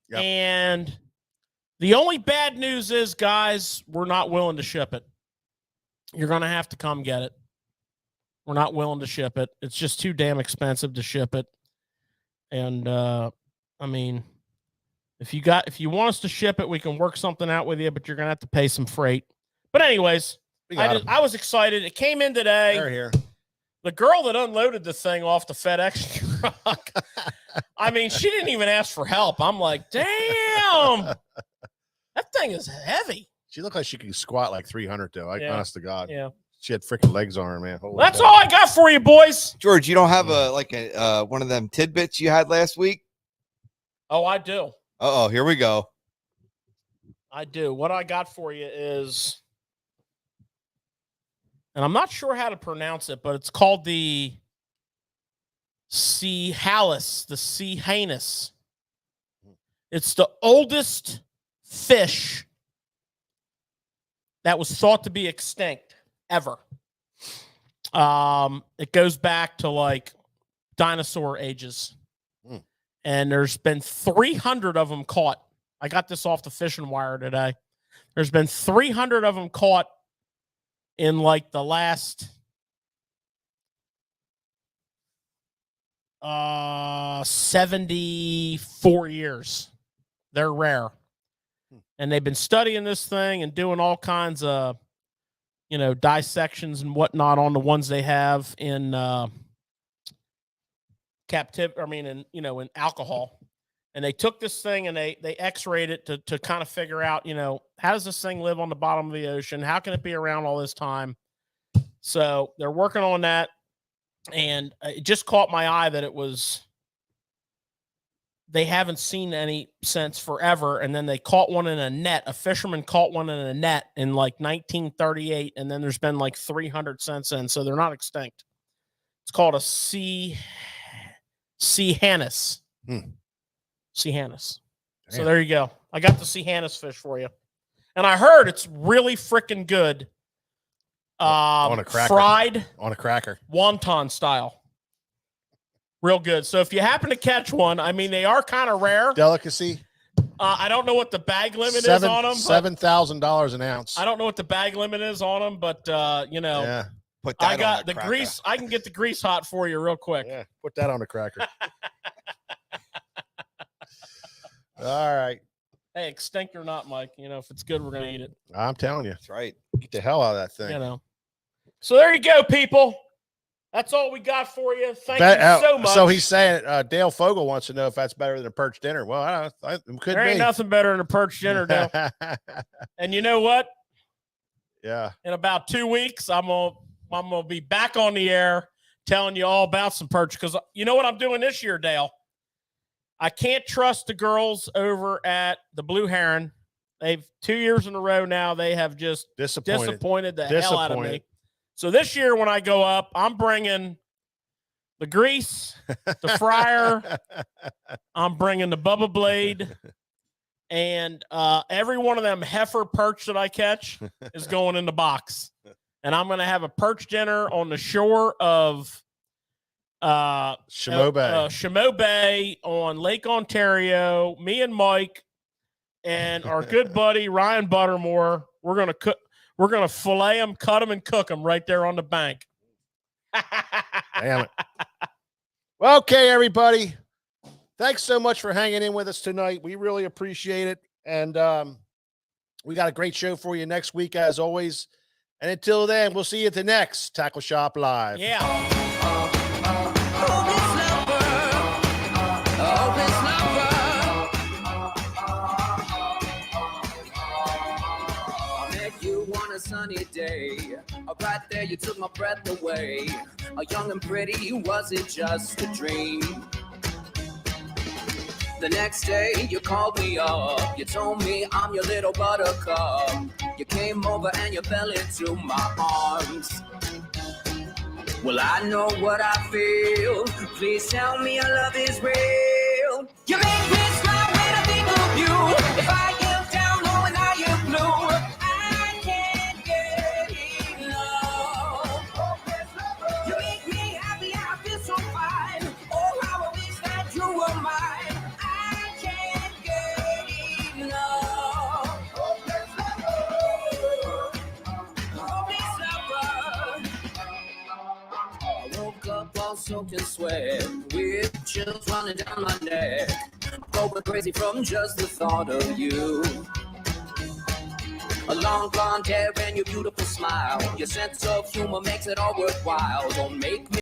Yep. And the only bad news is, guys, we're not willing to ship it. You're going to have to come get it. We're not willing to ship it. It's just too damn expensive to ship it. And I mean, if you want us to ship it, we can work something out with you, but you're gonna have to pay some freight. But anyways, I was excited. It came in today. They're here. The girl that unloaded the thing off the FedEx truck, I mean, she didn't even ask for help. I'm like, damn, that thing is heavy. She looked like she could squat like 300 though. Honest to God. Yeah. She had freaking legs on her, man. That's all I got for you, boys. George, you don't have a one of them tidbits you had last week? Oh, I do. Uh-oh, here we go. I do. What I got for you is, and I'm not sure how to pronounce it, but it's called the Cihalis, the Cihanus. It's the oldest fish that was thought to be extinct ever. It goes back to like dinosaur ages. And there's been 300 of them caught. I got this off the fishing wire today. There's been 300 of them caught in like the last 74 years. They're rare. And they've been studying this thing and doing all kinds of, dissections and whatnot on the ones they have in in alcohol. And they took this thing and they x-rayed it to kind of figure out, how does this thing live on the bottom of the ocean? How can it be around all this time? So they're working on that. And it just caught my eye that they haven't seen any since forever. And then they caught one in a net. A fisherman caught one in a net in like 1938. And then there's been like 300 since then. So they're not extinct. It's called a Cihanus. Cihanus. So there you go. I got the Cihanus fish for you. And I heard it's really freaking good. On a cracker. Fried. On a cracker. Wonton style. Real good. So if you happen to catch one, I mean, they are kind of rare. Delicacy. I don't know what the bag limit is on them. $7,000 an ounce. I don't know what the bag limit is on them, but, Yeah. Put that I got on the cracker. grease. I can get the grease hot for you real quick. Yeah. Put that on the cracker. All right. Hey, extinct or not, Mike, if it's good, we're going to eat it. I'm telling you. That's right. Eat the hell out of that thing. So there you go, people. That's all we got for you. Thank you so much. So he's saying Dale Fogel wants to know if that's better than a perch dinner. Well, it could there be. ain't nothing better than a perch dinner, Dale. And you know what? Yeah. In about 2 weeks, I'm gonna be back on the air telling you all about some perch, because you know what I'm doing this year, Dale? I can't trust the girls over at the Blue Heron. They've 2 years in a row now. They have just disappointed the hell out of me. So this year when I go up, I'm bringing the grease, the fryer, I'm bringing the Bubba Blade, and every one of them heifer perch that I catch is going in the box. And I'm going to have a perch dinner on the shore of Chameau Bay on Lake Ontario. Me and Mike and our good buddy Ryan Buttermore, we're going to cook. We're going to fillet them, cut them, and cook them right there on the bank. Damn it. Well, okay, everybody. Thanks so much for hanging in with us tonight. We really appreciate it. And we got a great show for you next week, as always. And until then, we'll see you at the next Tackle Shop Live. Yeah. Sunny day, right there you took my breath away. Young and pretty, was it just a dream? The next day you called me up, you told me I'm your little buttercup. You came over and you fell into my arms. Well, I know what I feel. Please tell me your love is real. You make me smile when I think of you. If I am down low and I am blue, soaked in sweat, with chills running down my neck, going crazy from just the thought of you. A long blonde hair and your beautiful smile, your sense of humor makes it all worthwhile. Don't make me